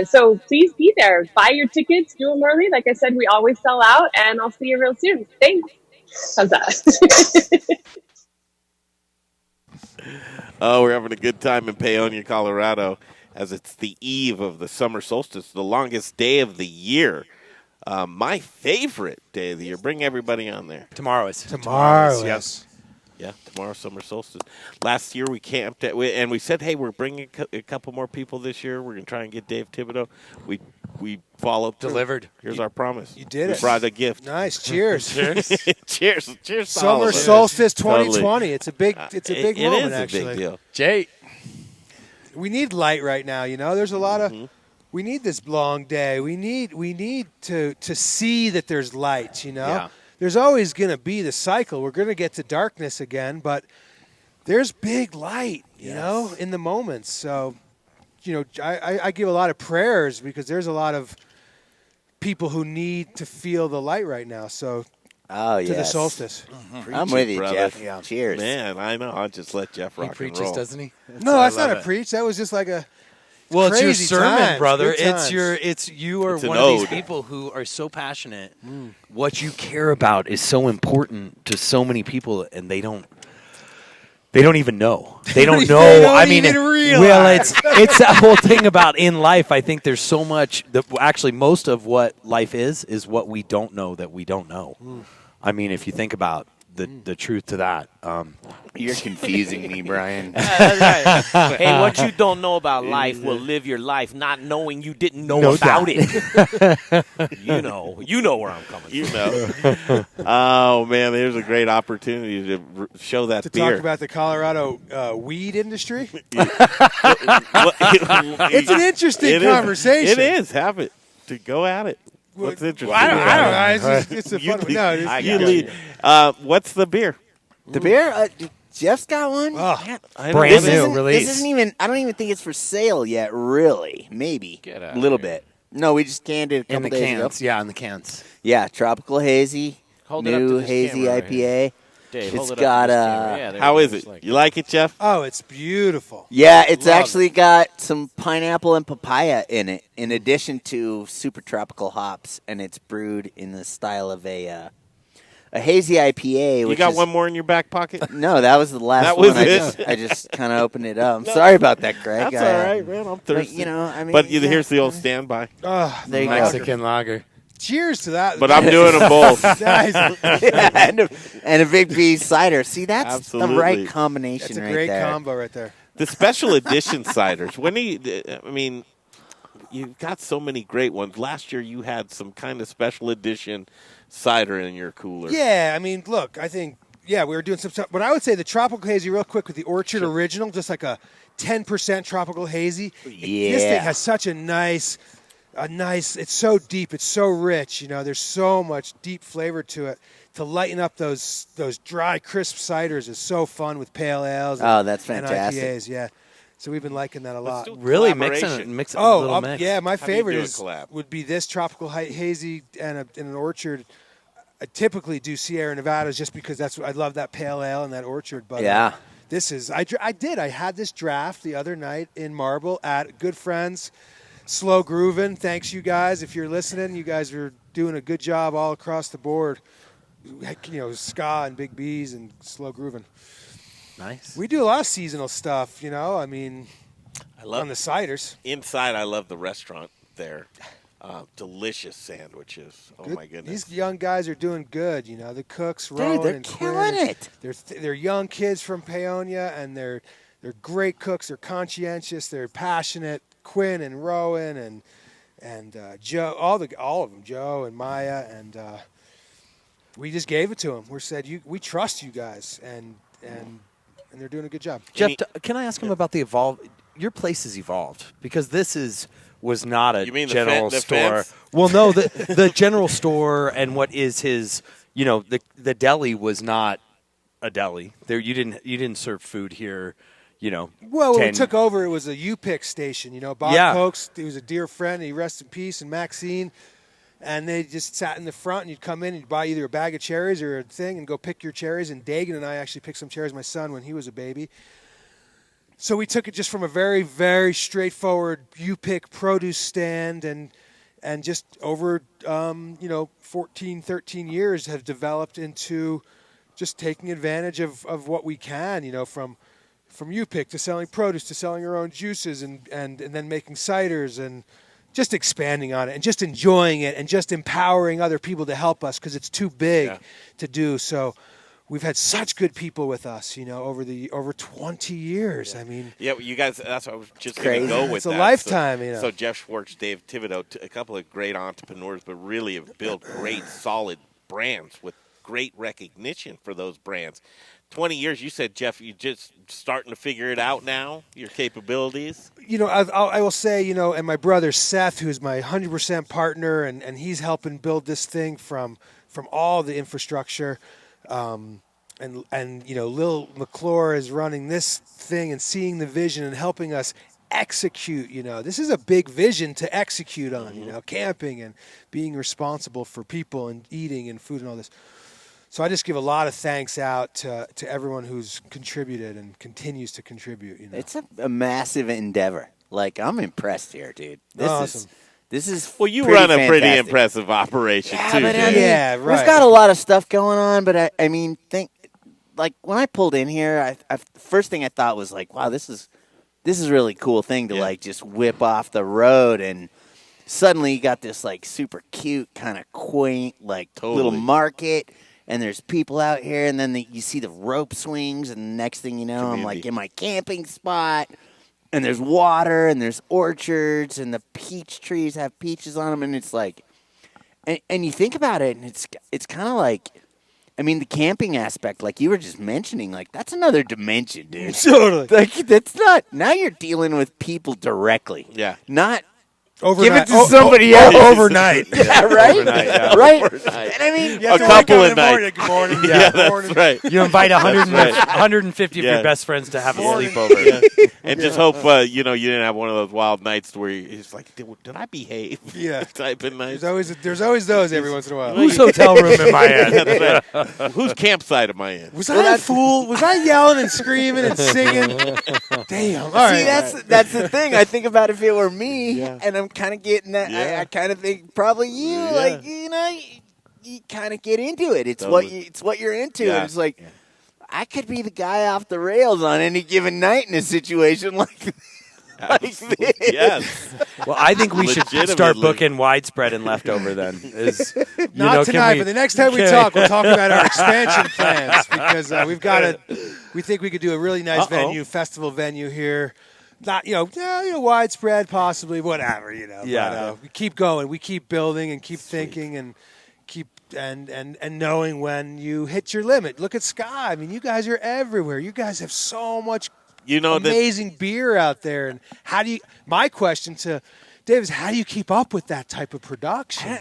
So please be there. Buy your tickets. Do them early. Like I said, we always sell out, and I'll see you real soon. Thanks. How's that? Oh, we're having a good time in Paonia, Colorado, as it's the eve of the summer solstice, the longest day of the year. My favorite day of the year. Bring everybody on there. Tomorrow is. Yes. Yeah, tomorrow, summer solstice. Last year we camped and we said, hey, we're bringing a couple more people this year. We're going to try and get Dave Thibodeau. We followed through. Delivered. Here's our promise. You did we it. brought a gift. Nice. Cheers. Cheers. Cheers. Cheers. to all Summer of us. solstice 2020. Totally. It's a big It moment, is a actually. big deal. Jay. We need light right now, you know? There's a lot of we need this long day. We need to see that there's light, Yeah. There's always going to be the cycle. We're going to get to darkness again, but there's big light, in the moments. So, I give a lot of prayers because there's a lot of people who need to feel the light right now. So, to the solstice. I'm with you, brother. Jeff. Yeah. Cheers. Man, I know. I'll just let Jeff rock He preaches, and roll. doesn't he? No, that's not a preach. That was just like a Well, it's your crazy sermon, times, brother. good It's times. you are It's an one of these ode. people who are so passionate. What you care about is so important to so many people, and they don't even know. They don't know. They don't I mean, even realize. well, it's that whole thing about in life. I think there's so much. Actually, most of what life is what we don't know that we don't know. I mean, if you think about the truth to that. You're confusing me, Brian. That's right. Hey, what you don't know about life will live your life not knowing you didn't know about it. You know where I'm coming from. Oh, man, there's a great opportunity to show that to beer. talk about the Colorado weed industry. It's an interesting conversation. It is. Have it. To go at it. What's interesting? I don't know. It's a fun one. No, you lead. What's the beer? The beer? Jeff's got one? Brand new release. This isn't even, I don't even think it's for sale yet, really. Maybe. Get out a little of here. bit. No, we just canned it a In couple the days ago. cans. Yeah, in the cans. Yeah, Tropical Hazy. Hold it up to new this Hazy camera right IPA. Dave, It's hold it up to got, this camera. Yeah, there How you is go, it? just like You like it, Jeff? Oh, it's beautiful. Yeah, it's Love actually got some pineapple and papaya in it, in addition to super tropical hops, and it's brewed in the style of a hazy IPA. You which got is, one more in your back pocket? No, that was the last That one. was it? I just kind of opened it up. I'm sorry about that, Greg. That's all right, man. I'm thirsty. But, Here's the old standby. Oh, there you go. Mexican lager. cheers to that. But I'm doing them both. Nice. Yeah, and a Big B cider. See, that's Absolutely. the right combination That's a right great there. combo right there. The special edition ciders. You've got so many great ones. Last year you had some kind of special edition cider in your cooler. Yeah, I mean, look, I think, we were doing some stuff. But I would say the Tropical Hazy, real quick, with the Orchard Original, just like a 10% Tropical Hazy. Yeah. This thing has such a nice, it's so deep, it's so rich, there's so much deep flavor to it. To lighten up those dry, crisp ciders is so fun with pale ales. Oh, that's and fantastic. IPAs, yeah. So we've been liking that a lot. do Really collaboration. mix it a little mix. Yeah, my How do you favorite do a collab? would be this Tropical Hazy and an Orchard. I typically do Sierra Nevadas just because I love that pale ale and that Orchard. But Yeah. this is I had this draft the other night in Marble at good friends, Slow Groovin'. Thanks, you guys. If you're listening, you guys are doing a good job all across the board. Ska and Big B's and Slow Groovin'. Nice. We do a lot of seasonal stuff, I mean, I love on the ciders. Inside, I love the restaurant there. Delicious sandwiches. Oh, Good. my goodness. These young guys are doing good. The cooks, Rowan they're and killing Quinn, it. They're young kids from Paonia, and they're great cooks. They're conscientious. They're passionate. Quinn and Rowan and Joe, all of them, Joe and Maya, and we just gave it to them. We said, we trust you guys, and they're doing a good job. Jeff, can I ask him about the evolve? Your place has evolved because this was not a You mean the general the store. fence? Well, no, the general store and what is his, the deli was not a deli. There, you didn't serve food here. Well, when we took over, it was a U-Pick station. Bob Cokes, he was a dear friend. He rest in peace, and Maxine. And they just sat in the front, and you'd come in and you'd buy either a bag of cherries or a thing and go pick your cherries. And Dagan and I actually picked some cherries, my son, when he was a baby. So we took it just from a very, very straightforward U-Pick produce stand and just over, 14, 13 years have developed into just taking advantage of what we can, from U-Pick to selling produce to selling our own juices and then making ciders and just expanding on it and just enjoying it and just empowering other people to help us because it's too big to do. So we've had such good people with us, over 20 years. I mean, Yeah, you guys, that's what I was just going crazy. to go with. It's a that. lifetime, So Jeff Schwartz, Dave Thibodeau, a couple of great entrepreneurs, but really have built great, solid brands with great recognition for those brands. 20 years, you said, Jeff, you're just starting to figure it out now, your capabilities? I will say, and my brother Seth, who's my 100% partner, and he's helping build this thing from all the infrastructure. And Lil McClure is running this thing and seeing the vision and helping us execute. This is a big vision to execute on, camping and being responsible for people and eating and food and all this. So I just give a lot of thanks out to everyone who's contributed and continues to contribute. It's a massive endeavor. Like, I'm impressed here, dude. Awesome. This is well, you pretty run a pretty fantastic. impressive operation Yeah, too. but Dave. We've got a lot of stuff going on, but like when I pulled in here, I first thing I thought was like, wow, this is a really cool thing to like just whip off the road, and suddenly you got this like super cute kind of quaint like little market. And there's people out here, and then you see the rope swings, and the next thing you know, I'm like in my camping spot, and there's water, and there's orchards, and the peach trees have peaches on them, and it's like, and you think about it, and it's kind of like, I mean, the camping aspect, like you were just mentioning, like that's another dimension, dude. Totally. Like that's not, now you're dealing with people directly. Yeah. Not. Overnight. Give it to somebody else. Overnight. Yeah, right? Overnight, yeah. Right? Overnight. And I mean, a couple of nights. Good morning. Yeah, that's right. You invite 150 of Yeah. your best friends to have a sleepover. Yeah. And just hope, you didn't have one of those wild nights where it's like, did I behave? Yeah. Type of night. There's always those every once in a while. Whose hotel room am I in? Yeah, that's right. Whose campsite am I in? Was I a fool? Was I yelling and screaming and singing? Damn. All right. See, that's the thing. I think about if it were me, and I'm kind of getting that. I kind of think probably you, like you kind of get into it. It's what you're into. Yeah. And it's like I could be the guy off the rails on any given night in a situation like this. Yes. Well, I think we should start Legitimately. booking widespread and leftover then. Not tonight, but the next time we talk, we'll talk about our expansion plans because we think we could do a really nice festival venue here. Not widespread, possibly whatever. Yeah. But, we keep going, we keep building, and keep thinking, and keep and knowing when you hit your limit. Look at Sky. I mean, you guys are everywhere. You guys have so much amazing beer out there. And how do you? My question to Dave is, how do you keep up with that type of production?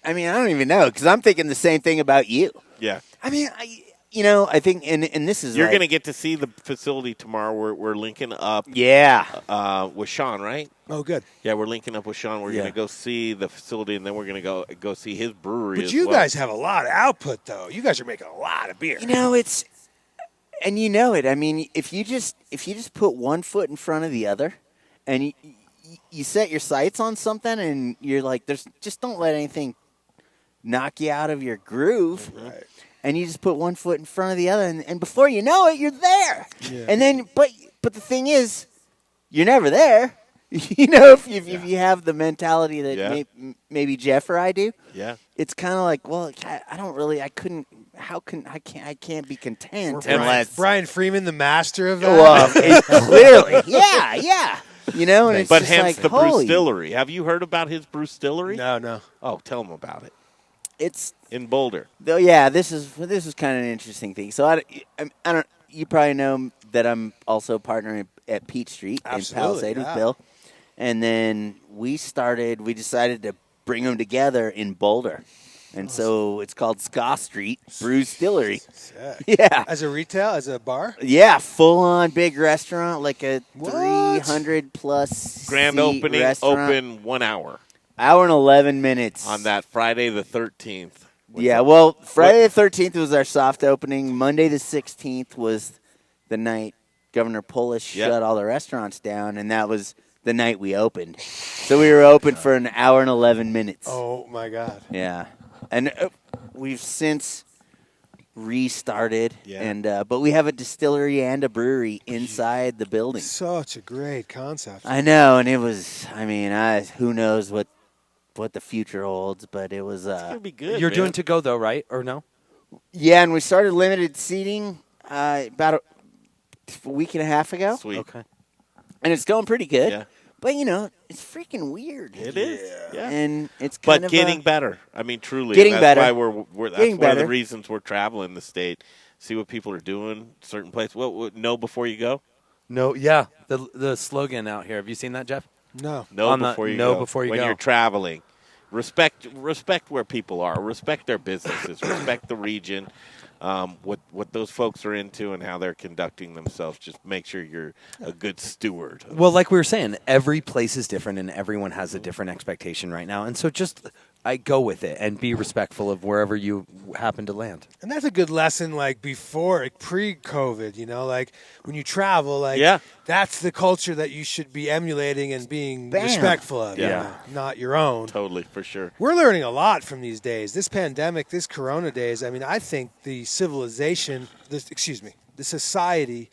I mean, I don't even know because I'm thinking the same thing about you. Yeah. I mean, I think, and this is You're going to get to see the facility tomorrow. We're linking up. With Sean, right? Oh, good. Yeah, we're linking up with Sean. We're going to go see the facility, and then we're going to go see his brewery. But you guys have a lot of output, though. You guys are making a lot of beer. It's, and you know it. I mean, if you just put one foot in front of the other, and you set your sights on something, and you're like, just don't let anything knock you out of your groove. Right. And you just put one foot in front of the other, and before you know it, you're there. Yeah. And then, but the thing is, you're never there. If you have the mentality that maybe Jeff or I do. Yeah. It's kind of like, well, I can't be content Brian, unless Brian Freeman, the master of that. Well, clearly, yeah. And it's but just hence like, the Brewstillery. Have you heard about his Brewstillery? No. Oh, tell him about it. It's in Boulder. Though, yeah. This is kind of an interesting thing. So I don't. You probably know that I'm also partnering at Peach Street in Palisade with Bill, and then we decided to bring them together in Boulder, and so it's called Ska Street Brewstillery. Yeah, as a retail, as a bar. Yeah, full on big restaurant, like a 300 plus grand seat opening. restaurant. Open 1 hour. Hour and 11 minutes on that Friday the 13th. Yeah, well, Friday the 13th was our soft opening. Monday the 16th was the night Governor Polis shut all the restaurants down, and that was the night we opened. So we were open for an hour and 11 minutes. Oh, my God. Yeah. And we've since restarted, but we have a distillery and a brewery inside the building. Such a great concept. I know, and it was, who knows what the future holds, but it was it's gonna be good. You're doing to go though, right? Or no? Yeah, and we started limited seating about a week and a half ago. Sweet. Okay. And it's going pretty good. Yeah. But it's freaking weird. It is, yeah. And it's kind of getting better. I mean, truly, getting that's better. Why we're that's Getting one of better. the reasons we're traveling the state. See what people are doing, certain places. What know before you go? No, yeah. The slogan out here. Have you seen that, Jeff? No. Know before you go. Before you when go. you're traveling. Respect where people are. Respect their businesses. Respect the region. What those folks are into and how they're conducting themselves. Just make sure you're a good steward. Well, like we were saying, every place is different and everyone has a different expectation right now. And so just go with it and be respectful of wherever you happen to land. And that's a good lesson, like before, like pre-COVID, like when you travel, like that's the culture that you should be emulating and being respectful of, not your own. Totally, for sure. We're learning a lot from these days. This pandemic, this corona days, I mean, I think the civilization, the society,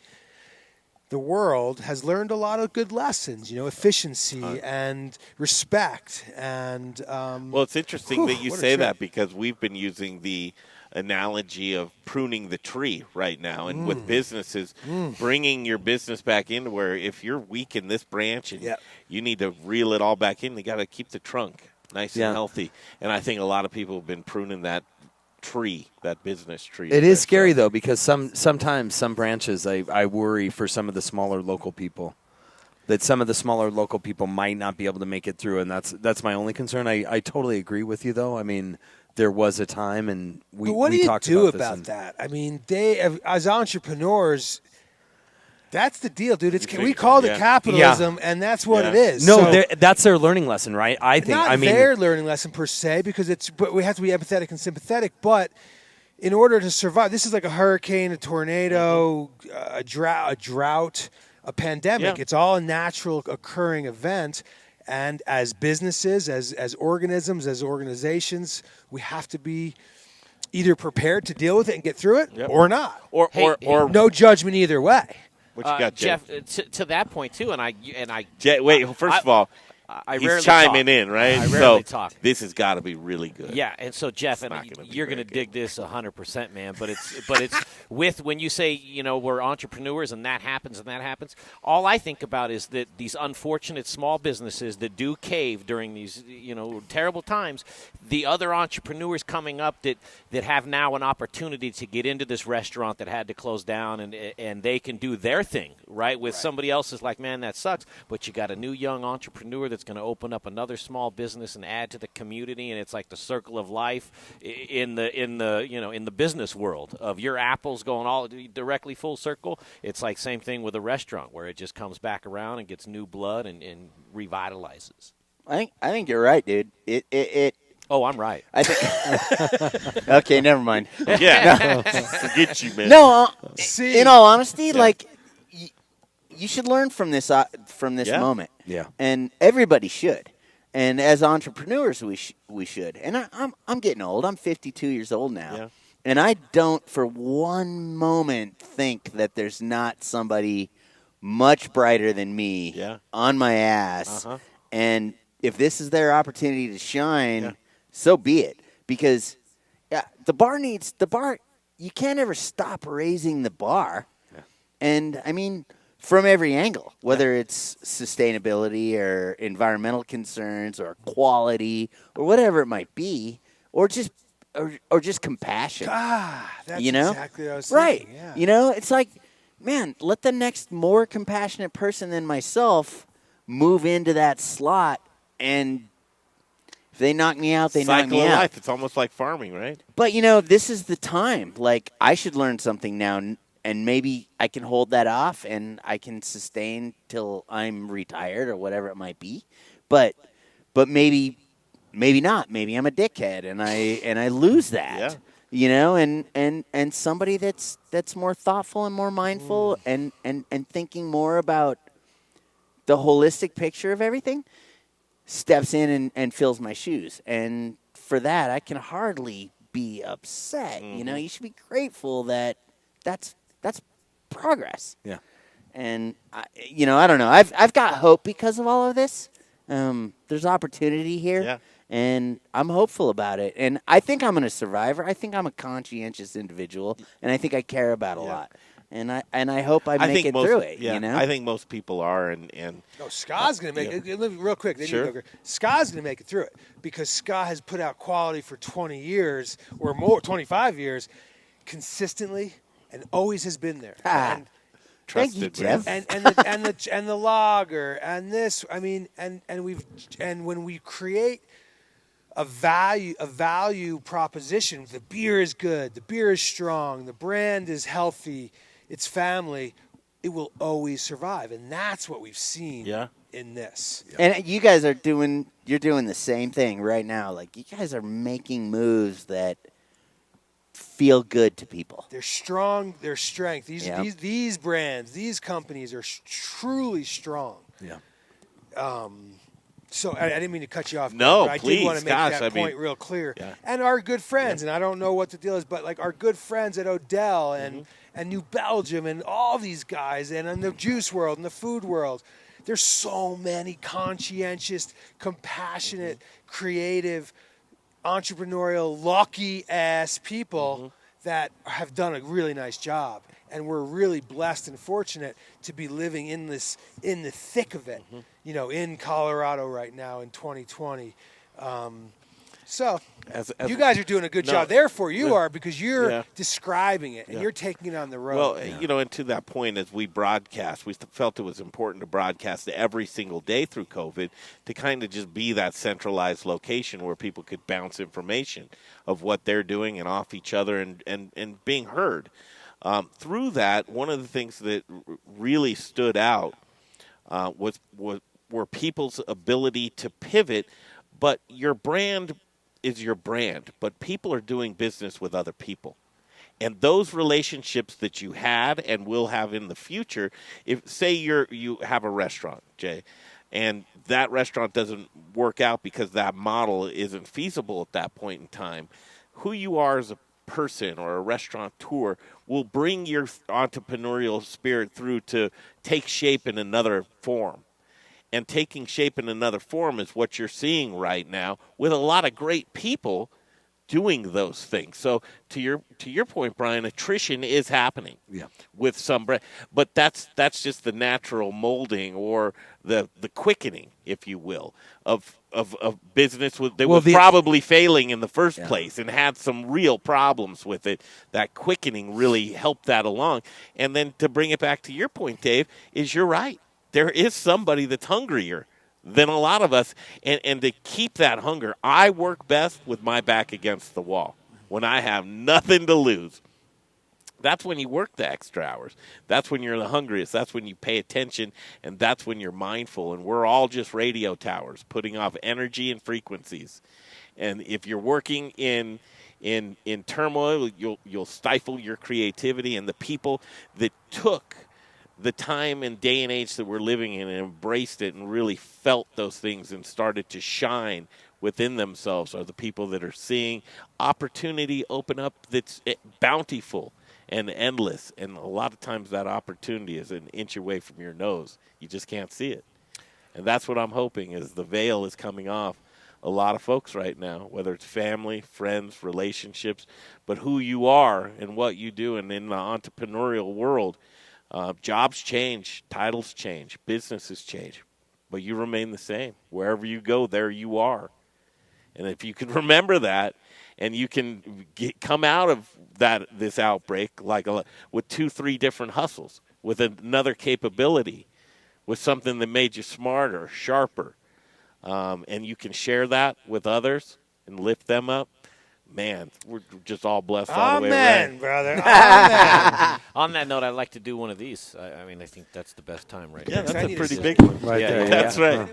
the world has learned a lot of good lessons, efficiency and respect. And well, it's interesting that you say that because we've been using the analogy of pruning the tree right now, and with businesses, bringing your business back into where if you're weak in this branch and you need to reel it all back in, you got to keep the trunk nice and healthy. And I think a lot of people have been pruning that tree, that business tree. It is scary though, because sometimes some branches I worry for some of the smaller local people, that some of the smaller local people might not be able to make it through, and that's my only concern. I totally agree with you though. I mean, there was a time, and we what do you talked do about that? I mean, they as entrepreneurs. That's the deal, dude. We call it capitalism, and that's what it is. No, so, that's their learning lesson, right? I think. Not their learning lesson per se, because but we have to be empathetic and sympathetic. But in order to survive, this is like a hurricane, a tornado, a drought, a pandemic. It's all a natural occurring event. And as businesses, as organisms, as organizations, we have to be either prepared to deal with it and get through it, or not, or no judgment either way. What you got, Jeff? To that point too, and I. Wait, first of all, he's chiming in, right? I rarely talk. This has got to be really good. Yeah, and so Jeff, you're going to dig this 100%, man. But it's with when you say we're entrepreneurs and that happens. All I think about is that these unfortunate small businesses that do cave during these terrible times. The other entrepreneurs coming up that have now an opportunity to get into this restaurant that had to close down, and they can do their thing right with somebody else is like, man, that sucks. But you got a new young entrepreneur that's going to open up another small business and add to the community, and it's like the circle of life in the business world of your apples going all directly full circle. It's like same thing with a restaurant where it just comes back around and gets new blood and revitalizes. I think you're right, dude. It Oh, I'm right. I think. Okay, never mind. Yeah, forget you, man. No, in all honesty, like you should learn from this moment. Yeah, and everybody should. And as entrepreneurs, we should. And I'm getting old. I'm 52 years old now, and I don't for one moment think that there's not somebody much brighter than me on my ass. And if this is their opportunity to shine. So be it, because the bar. You can't ever stop raising the bar, and I mean from every angle, whether it's sustainability or environmental concerns or quality or whatever it might be, or just compassion. That's exactly what I was thinking. Right? Yeah. It's like, man, let the next more compassionate person than myself move into that slot and. If they knock me out, they knock me out. Cycle of life. It's almost like farming, right? But, this is the time. Like, I should learn something now, and maybe I can hold that off, and I can sustain till I'm retired or whatever it might be. But maybe not. Maybe I'm a dickhead, and I lose that. And somebody that's more thoughtful and more mindful and thinking more about the holistic picture of everything. Steps in and fills my shoes. And for that, I can hardly be upset. You should be grateful that that's progress. Yeah. And, I don't know. I've got hope because of all of this. There's opportunity here. Yeah. And I'm hopeful about it. And I think I'm a survivor. I think I'm a conscientious individual. And I think I care about a lot. and I hope I make it through it. Yeah, you know, I think most people are, and no, Ska's going to make it. Real quick, Sure. Ska's going to make it through it because Ska has put out quality for 20 years or more, 25 years, consistently, and always has been there. And, thank you, Jeff. And the lager and this. I mean, and when we create a value proposition, the beer is good, the beer is strong, the brand is healthy, it's family, it will always survive, and that's what we've seen in this. And you guys are doing the same thing right now. Like, you guys are making moves that feel good to people. They're strong. They're strength. These brands, these companies are truly strong. Yeah. So I didn't mean to cut you off. No, but I please. did want to make that point real clear. Yeah. And our good friends, and I don't know what the deal is, but like our good friends at Odell and New Belgium and all these guys, and in the juice world and the food world, there's so many conscientious, compassionate, creative, entrepreneurial, lucky-ass people that have done a really nice job. And we're really blessed and fortunate to be living in the thick of it, in Colorado right now in 2020. So you guys are doing a good job. Therefore, you are, because you're describing it and you're taking it on the road. Well, and to that point, as we broadcast, we felt it was important to broadcast every single day through COVID to kind of just be that centralized location where people could bounce information of what they're doing and off each other and being heard. Through that, one of the things that really stood out were people's ability to pivot, but your brand is your brand, but people are doing business with other people. And those relationships that you had and will have in the future, if say you have a restaurant, Jay, and that restaurant doesn't work out because that model isn't feasible at that point in time, who you are as a person or a restaurateur will bring your entrepreneurial spirit through to take shape in another form. And taking shape in another form is what you're seeing right now with a lot of great people doing those things. So to your point, Brian, attrition is happening with some brand, but that's just the natural molding or the quickening, if you will, of business that was probably failing in the first place and had some real problems with it. That quickening really helped that along. And then to bring it back to your point, Dave, is you're right. There is somebody that's hungrier than a lot of us, and to keep that hunger, I work best with my back against the wall when I have nothing to lose. That's when you work the extra hours. That's when you're the hungriest. That's when you pay attention, and that's when you're mindful. And we're all just radio towers putting off energy and frequencies. And if you're working in turmoil, you'll stifle your creativity. And the people that took the time and day and age that we're living in and embraced it and really felt those things and started to shine within themselves are the people that are seeing opportunity open up that's bountiful and endless. And a lot of times that opportunity is an inch away from your nose. You just can't see it. And that's what I'm hoping is the veil is coming off a lot of folks right now, whether it's family, friends, relationships, but who you are and what you do. And in the entrepreneurial world, jobs change, titles change, businesses change, but you remain the same. Wherever you go, there you are. And if you can remember that, and you can come out of this outbreak with 2-3 different hustles, with another capability, with something that made you smarter, sharper, and you can share that with others and lift them up, man, we're just all blessed all the way around. Amen, brother. Amen. On that note, I'd like to do one of these. I mean, I think that's the best time right now. Yeah, that's a pretty big one. Right there, that's right.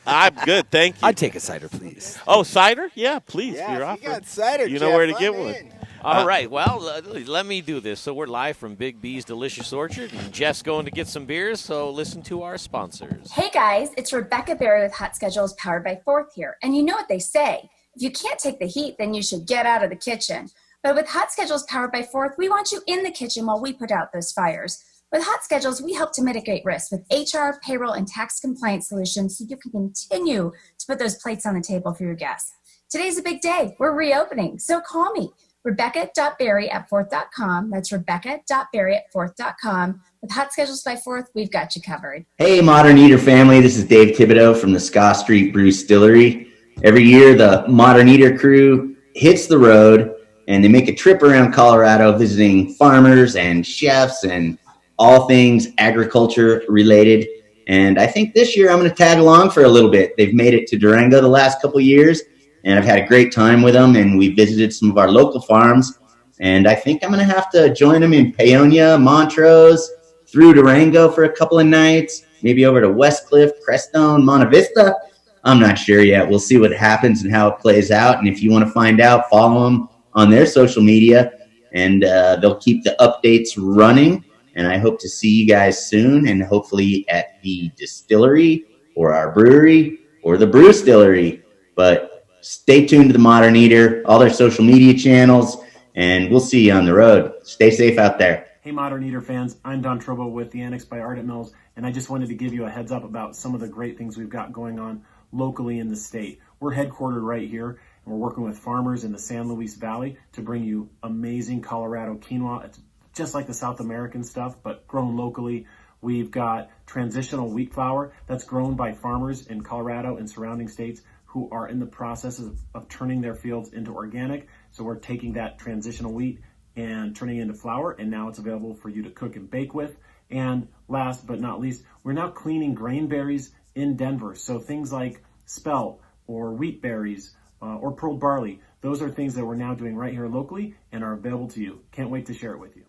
I'm good, thank you. I'd take a cider, please. Oh, cider? Yeah, please. Yeah, you're if you got cider, you know Jeff, where to I'm get in. one. All right, well, let me do this. So we're live from Big B's Delicious Orchard, and Jeff's going to get some beers, so listen to our sponsors. Hey, guys, it's Rebecca Berry with Hotschedules powered by Fourth here. And you know what they say. If you can't take the heat, then you should get out of the kitchen. But with Hotschedules powered by Fourth, we want you in the kitchen while we put out those fires. With Hotschedules, we help to mitigate risk with HR, payroll, and tax compliance solutions so you can continue to put those plates on the table for your guests. Today's a big day. We're reopening, so call me. Rebecca.berry@fourth.com. That's Rebecca.berry@fourth.com. With Hot Schedules by Fourth, we've got you covered. Hey, Modern Eater family. This is Dave Thibodeau from the Scott Street Brew Distillery. Every year, the Modern Eater crew hits the road and they make a trip around Colorado visiting farmers and chefs and all things agriculture related. And I think this year I'm going to tag along for a little bit. They've made it to Durango the last couple of years, and I've had a great time with them, and we visited some of our local farms. And I think I'm going to have to join them in Paonia, Montrose, through Durango for a couple of nights, maybe over to Westcliff, Crestone, Monte Vista. I'm not sure yet. We'll see what happens and how it plays out. And if you want to find out, follow them on their social media, and they'll keep the updates running. And I hope to see you guys soon, and hopefully at the distillery or our brewery or the brew distillery. But stay tuned to the Modern Eater, all their social media channels, and we'll see you on the road. Stay safe out there. Hey, Modern Eater fans, I'm Don Trobo with the Annex by Ardent Mills, and I just wanted to give you a heads up about some of the great things we've got going on locally in the state. We're headquartered right here, and we're working with farmers in the San Luis Valley to bring you amazing Colorado quinoa. It's just like the South American stuff, but grown locally. We've got transitional wheat flour that's grown by farmers in Colorado and surrounding states who are in the process of turning their fields into organic. So we're taking that transitional wheat and turning it into flour, and now it's available for you to cook and bake with. And last but not least, we're now cleaning grain berries in Denver. So things like spelt or wheat berries or pearl barley, those are things that we're now doing right here locally and are available to you. Can't wait to share it with you.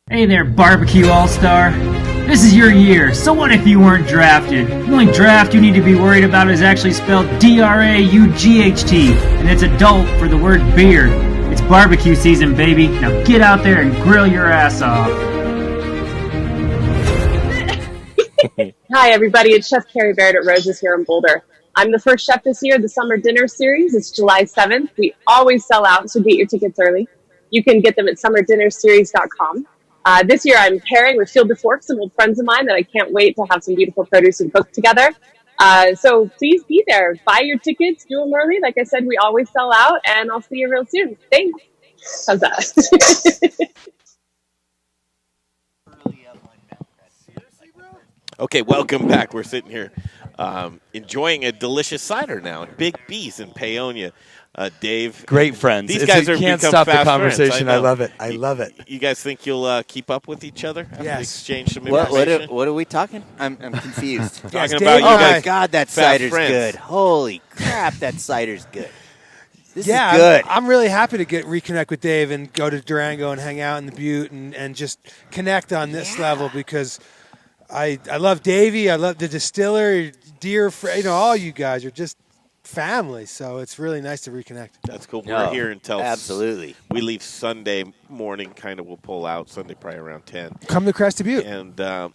Hey there, Barbecue All-Star. This is your year, so what if you weren't drafted? The only draft you need to be worried about is actually spelled D-R-A-U-G-H-T, and it's adult for the word beer. It's barbecue season, baby. Now get out there and grill your ass off. Hi, everybody. It's Chef Carrie Baird at Rose's here in Boulder. I'm the first chef this year, the Summer Dinner Series. It's July 7th. We always sell out, so get your tickets early. You can get them at summerdinnerseries.com. This year I'm pairing with Field to Fork, some old friends of mine that I can't wait to have some beautiful produce and cook together. So please be there. Buy your tickets, do them early. Like I said, we always sell out, and I'll see you real soon. Thanks. How's that? Okay, welcome back. We're sitting here enjoying a delicious cider now. Big B's in Paonia. Dave. Great friends. These guys are can't become stop the fast conversation. friends. I love it. I love it. You guys think you'll keep up with each other? After Yes. we exchange some information? What are we talking? I'm confused. Talking about you oh guys. my God, that fast cider's friends. good. Holy crap, that cider's good. This Yeah, is good. I'm really happy to reconnect with Dave and go to Durango and hang out in the Butte and just connect on this level, because I love Davey. I love the distiller, dear friend. All you guys are just family, so it's really nice to reconnect. That's cool. We're here until absolutely. We leave Sunday morning. Kind of, we'll pull out Sunday probably around 10. Come to Crested Butte, and then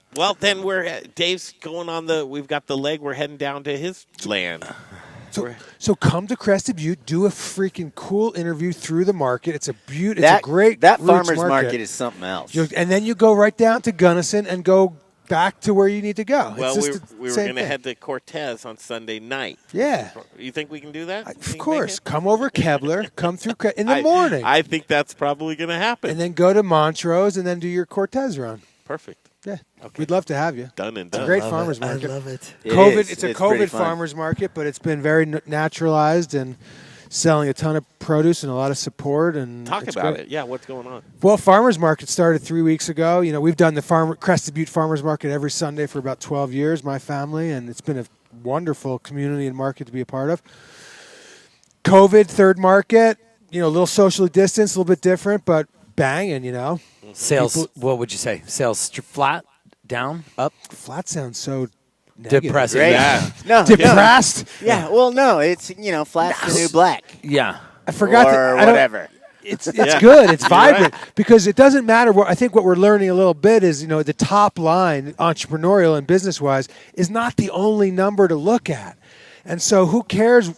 Dave's going on we've got the leg. We're heading down to his land. So come to Crested Butte, do a freaking cool interview through the market. It's a a great that roots farmer's market is something else. And then you go right down to Gunnison and go back to where you need to go. Well, it's we were going to head to Cortez on Sunday night. Yeah. You think we can do that? Of course. Come over Kebler, come through in the morning. I think that's probably going to happen. And then go to Montrose and then do your Cortez run. Perfect. Yeah. Okay. We'd love to have you. Done and It's done. a great farmer's market. I love it. It's a pretty COVID fun. farmer's market, but it's been very naturalized and selling a ton of produce and a lot of support. And Talk it's about great. it. Yeah, what's going on? Well, farmers market started 3 weeks ago. You know, we've done the Crested Butte Farmers Market every Sunday for about 12 years, my family, and it's been a wonderful community and market to be a part of. COVID, third market, a little socially distanced, a little bit different, but banging, Sales, what would you say? Sales flat, down, up? Flat sounds so negative. Depressing. Great. Yeah. No, Depressed? Yeah, well, no, it's, flat's the new black. Yeah. I forgot or that. whatever. It's good. It's vibrant because it doesn't matter. I think what we're learning a little bit is, the top line, entrepreneurial and business-wise, is not the only number to look at. And so who cares?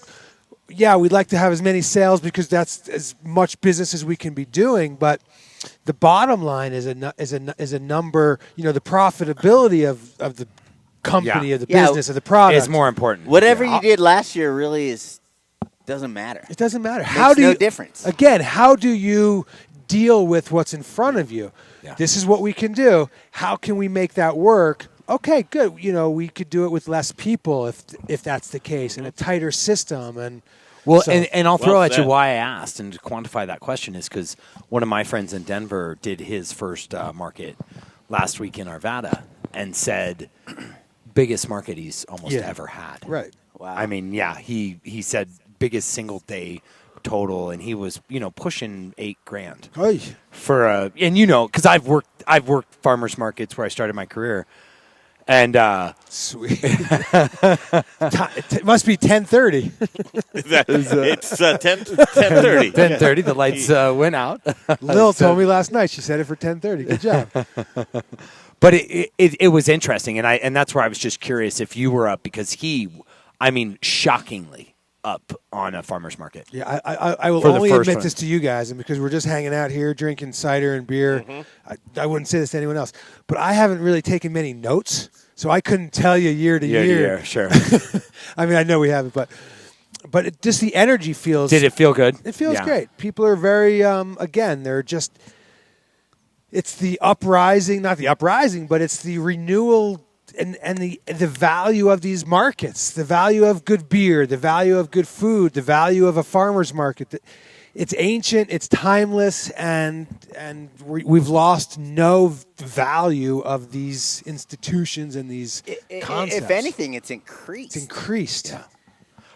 Yeah, we'd like to have as many sales because that's as much business as we can be doing, but the bottom line is a number. The profitability of the company, of the business, of the product is more important. Whatever you did last year really is Doesn't matter. It doesn't matter. Makes no difference. Again, how do you deal with what's in front of you? Yeah. This is what we can do. How can we make that work? Okay, good. We could do it with less people if that's the case, in a tighter system. And I'll throw at you why I asked, and to quantify that question is because one of my friends in Denver did his first market last week in Arvada and said biggest market he's almost ever had. Right. Wow. I mean, he said biggest single day total, and he was pushing $8,000 Oy. for because I've worked farmers markets where I started my career, and sweet. It must be 10:30. It's 10:30. 10:30. The lights went out. Lil told me last night. She said it for 10:30. Good job. But it was interesting, and that's where I was just curious if you were up, because shockingly up on a farmer's market. Yeah, I will only admit this to you guys, and because we're just hanging out here drinking cider and beer, I wouldn't say this to anyone else. But I haven't really taken many notes, so I couldn't tell you year to year. Sure. I mean, I know we haven't, but just the energy feels. Did it feel good? It feels great. People are very again, they're just. It's the uprising, not the uprising, but it's the renewal and the value of these markets, the value of good beer, the value of good food, the value of a farmer's market. It's ancient, it's timeless, and we've lost no value of these institutions and these concepts. If anything, it's increased. It's increased. Yeah.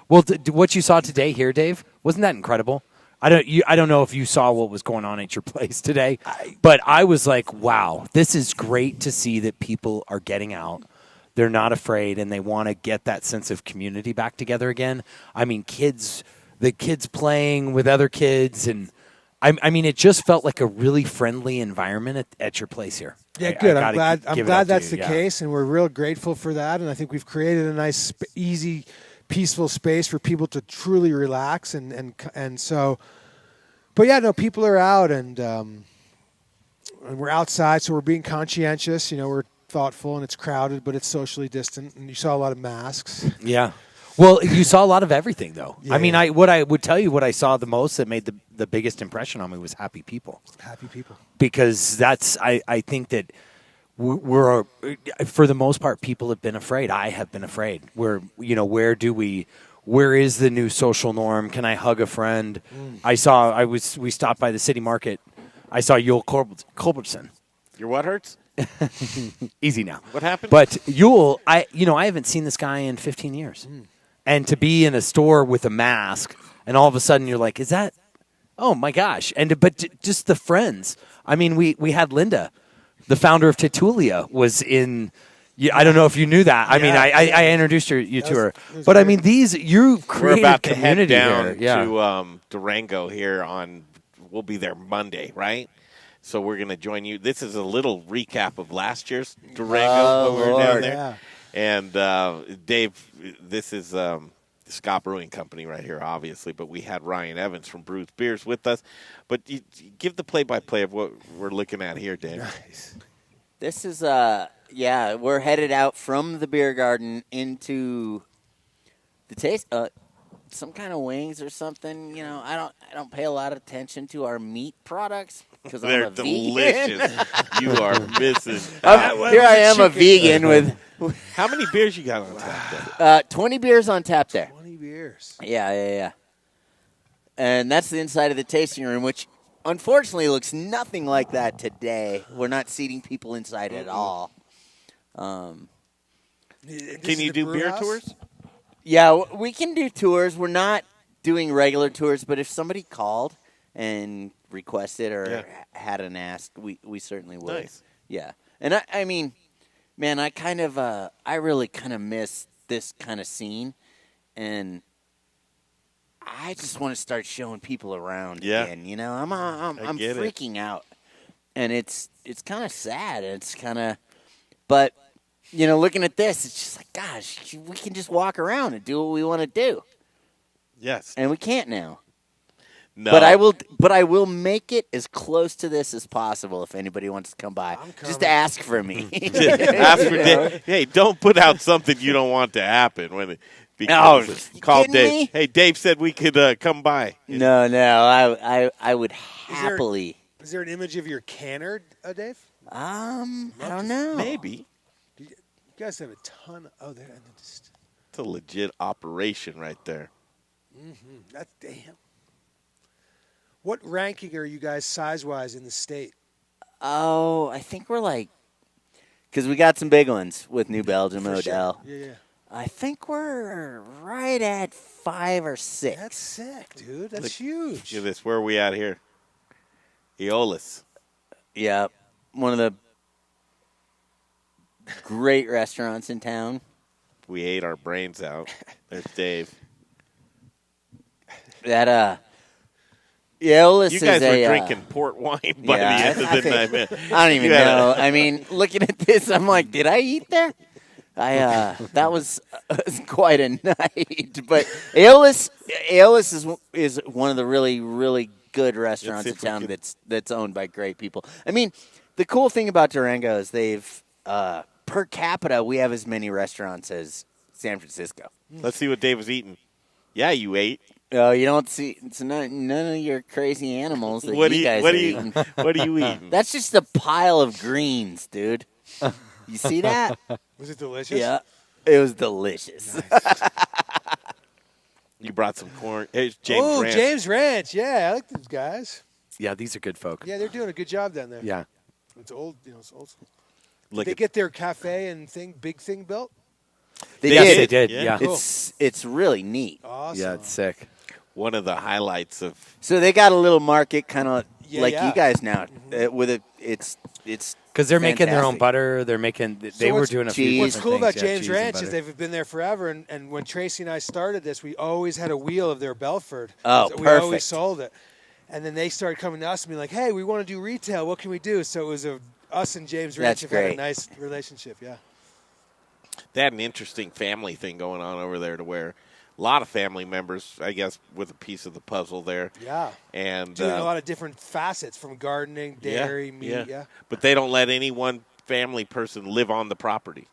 Well, what you saw today here, Dave, wasn't that incredible? I don't know if you saw what was going on at your place today, but I was like, wow, this is great to see that people are getting out. They're not afraid, and they want to get that sense of community back together again. I mean, the kids playing with other kids, and I mean, it just felt like a really friendly environment at your place here. Yeah, good. I'm glad that's the case, and we're real grateful for that. And I think we've created a nice, easy, peaceful space for people to truly relax, and so. But yeah, no, people are out, and we're outside, so we're being conscientious. We're thoughtful, and it's crowded, but it's socially distant. And you saw a lot of masks. Yeah. Well, you saw a lot of everything, though. Yeah. I mean, what I would tell you, what I saw the most that made the biggest impression on me was happy people. Happy people. Because I think that we're for the most part, people have been afraid. I have been afraid. Where is the new social norm? Can I hug a friend? We stopped by the city market. I saw Yul Culbertson. Your what hurts? Easy now. What happened? But Yul, I haven't seen this guy in 15 years. And to be in a store with a mask, and all of a sudden you're like, is that? Oh my gosh! But just the friends. I mean, we had Linda, the founder of Titulia, was in. Yeah, I don't know if you knew that. I mean, I introduced you to her. But great. I mean, you created We're about to community head down here. to Durango here we'll be there Monday, right? So we're going to join you. This is a little recap of last year's Durango when we were down there. Yeah. And Dave, this is Scott Brewing Company right here, obviously, but we had Ryan Evans from Bruce Beers with us. But you give the play-by-play of what we're looking at here, Dave. Nice. This is we're headed out from the beer garden into the taste. Some kind of wings or something. I don't pay a lot of attention to our meat products because I'm a delicious. You are missing. Here I am, a vegan with. How many beers you got on tap there? 20 beers on tap there. 20 beers. Yeah. And that's the inside of the tasting room, which unfortunately looks nothing like that today. We're not seating people inside at all. Can you do beer tours? Yeah, we can do tours. We're not doing regular tours, but if somebody called and requested or had an ask, we certainly would. Nice. Yeah. And I mean, man, I really kind of miss this kind of scene, and I just want to start showing people around again. I'm freaking out, and it's kind of sad. It's kind of, but looking at this, it's just like, gosh, we can just walk around and do what we want to do. Yes, and we can't now. No, but I will make it as close to this as possible. If anybody wants to come by, just ask for me. Ask for Dave. Hey, don't put out something you don't want to happen. Call kidding Dave. me? Hey, Dave said we could come by. No, I would happily. Is there an image of your canner, Dave? I don't know. Maybe. You guys have a ton. Oh, there. It's a legit operation right there. Mm-hmm. That's damn. What ranking are you guys size-wise in the state? Oh, I think we're like, because we got some big ones with New Belgium, For Odell. Sure. Yeah. I think we're right at 5 or 6. That's sick, dude. That's huge. Look at this. Where are we at here? Eolus. Yeah, one of the great restaurants in town. We ate our brains out. There's Dave. That Eolus you guys is were drinking port wine by the end of the night, man. I don't even know. I mean, looking at this, I'm like, did I eat there? That was quite a night. But Eolus is one of the really, really good restaurants in town that's owned by great people. I mean, the cool thing about Durango is they've per capita we have as many restaurants as San Francisco. Let's see what Dave was eating. Yeah, you ate. Oh, you don't see. It's none of your crazy animals that what you guys are eating. What are you eating? That's just a pile of greens, dude. You see that? Was it delicious? Yeah, it was delicious. Nice. You brought some corn. Hey, James Ranch. James Ranch. Yeah, I like those guys. Yeah, these are good folk. Yeah, they're doing a good job down there. Yeah. It's old, it's old school. Did they get their cafe and big thing built? They did. Yeah. Cool. It's really neat. Awesome. Yeah, it's sick. One of the highlights of. So they got a little market, kind of like yeah. you guys now. With it, it's because they're making their own fantastic. butter. They're making. They were doing a few. What's cool about things, yeah, James cheese and Ranch is butter. they've been there forever. And when Tracy and I started this, we always had a wheel of their Belford. Oh, We perfect. always sold it. And then they started coming to us and being like, "Hey, we want to do retail. What can we do?" So it was us and James Ranch have had a nice relationship. Yeah. They had an interesting family thing going on over there to where a lot of family members, I guess, with a piece of the puzzle there. Yeah. And doing a lot of different facets from gardening, dairy, meat. Yeah. But they don't let any one family person live on the property.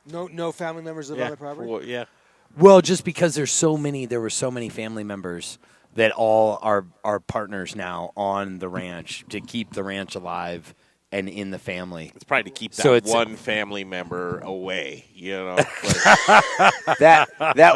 No family members live on the property? Well, yeah. Well, just because there were so many family members that all are partners now on the ranch to keep the ranch alive and in the family. It's probably to keep that So one family member away, you know. that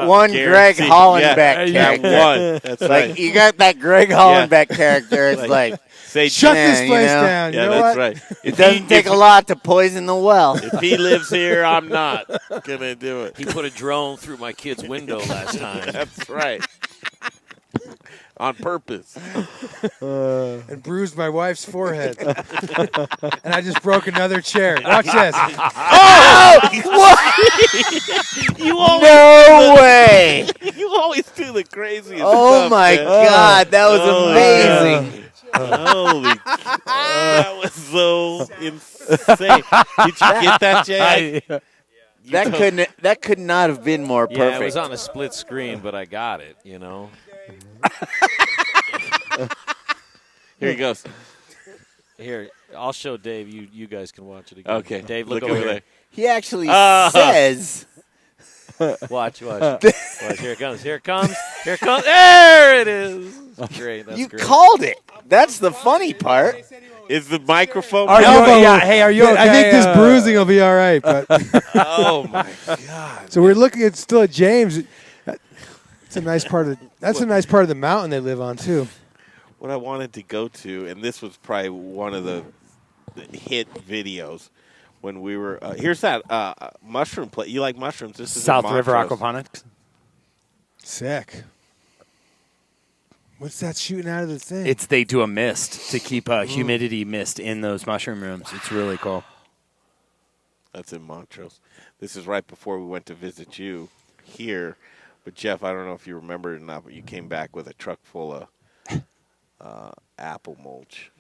one Greg Guaranteed. Hollenback character. That one. That's like right. you got that Greg Hollenback character. It's like say, shut this place down. Yeah, you know that's what? right. It doesn't take a lot to poison the well. If he lives here, I'm not gonna do it. He put a drone through my kid's window last time. That's right. On purpose. And bruised my wife's forehead. And I just broke another chair. Watch this. What? You always No way. You always do the craziest Oh stuff, my man. God, that was amazing. Holy that was so insane. Did you get that, Jay? That could not have been more perfect. Yeah, it was on a split screen, but I got it, you know. Here he goes. Here, I'll show Dave. You guys can watch it again. Okay. Dave, look over there. He actually says. Watch. Here it comes. Here it comes. Here it comes. There it is. Great. That's You great. called it. That's the funny part. Is the microphone? Are you, hey, are you okay? I think this bruising will be all right. But Oh my God! so we're looking at still at James. That's a nice part of the mountain they live on too. What I wanted to go to, and this was probably one of the hit videos when we were. Here's that mushroom plate. You like mushrooms? This is South in River Montrose. Aquaponics. Sick. What's that shooting out of the thing? They do a mist to keep humidity mist in those mushroom rooms. It's really cool. That's in Montrose. This is right before we went to visit you here. But, Jeff, I don't know if you remember it or not, but you came back with a truck full of apple mulch.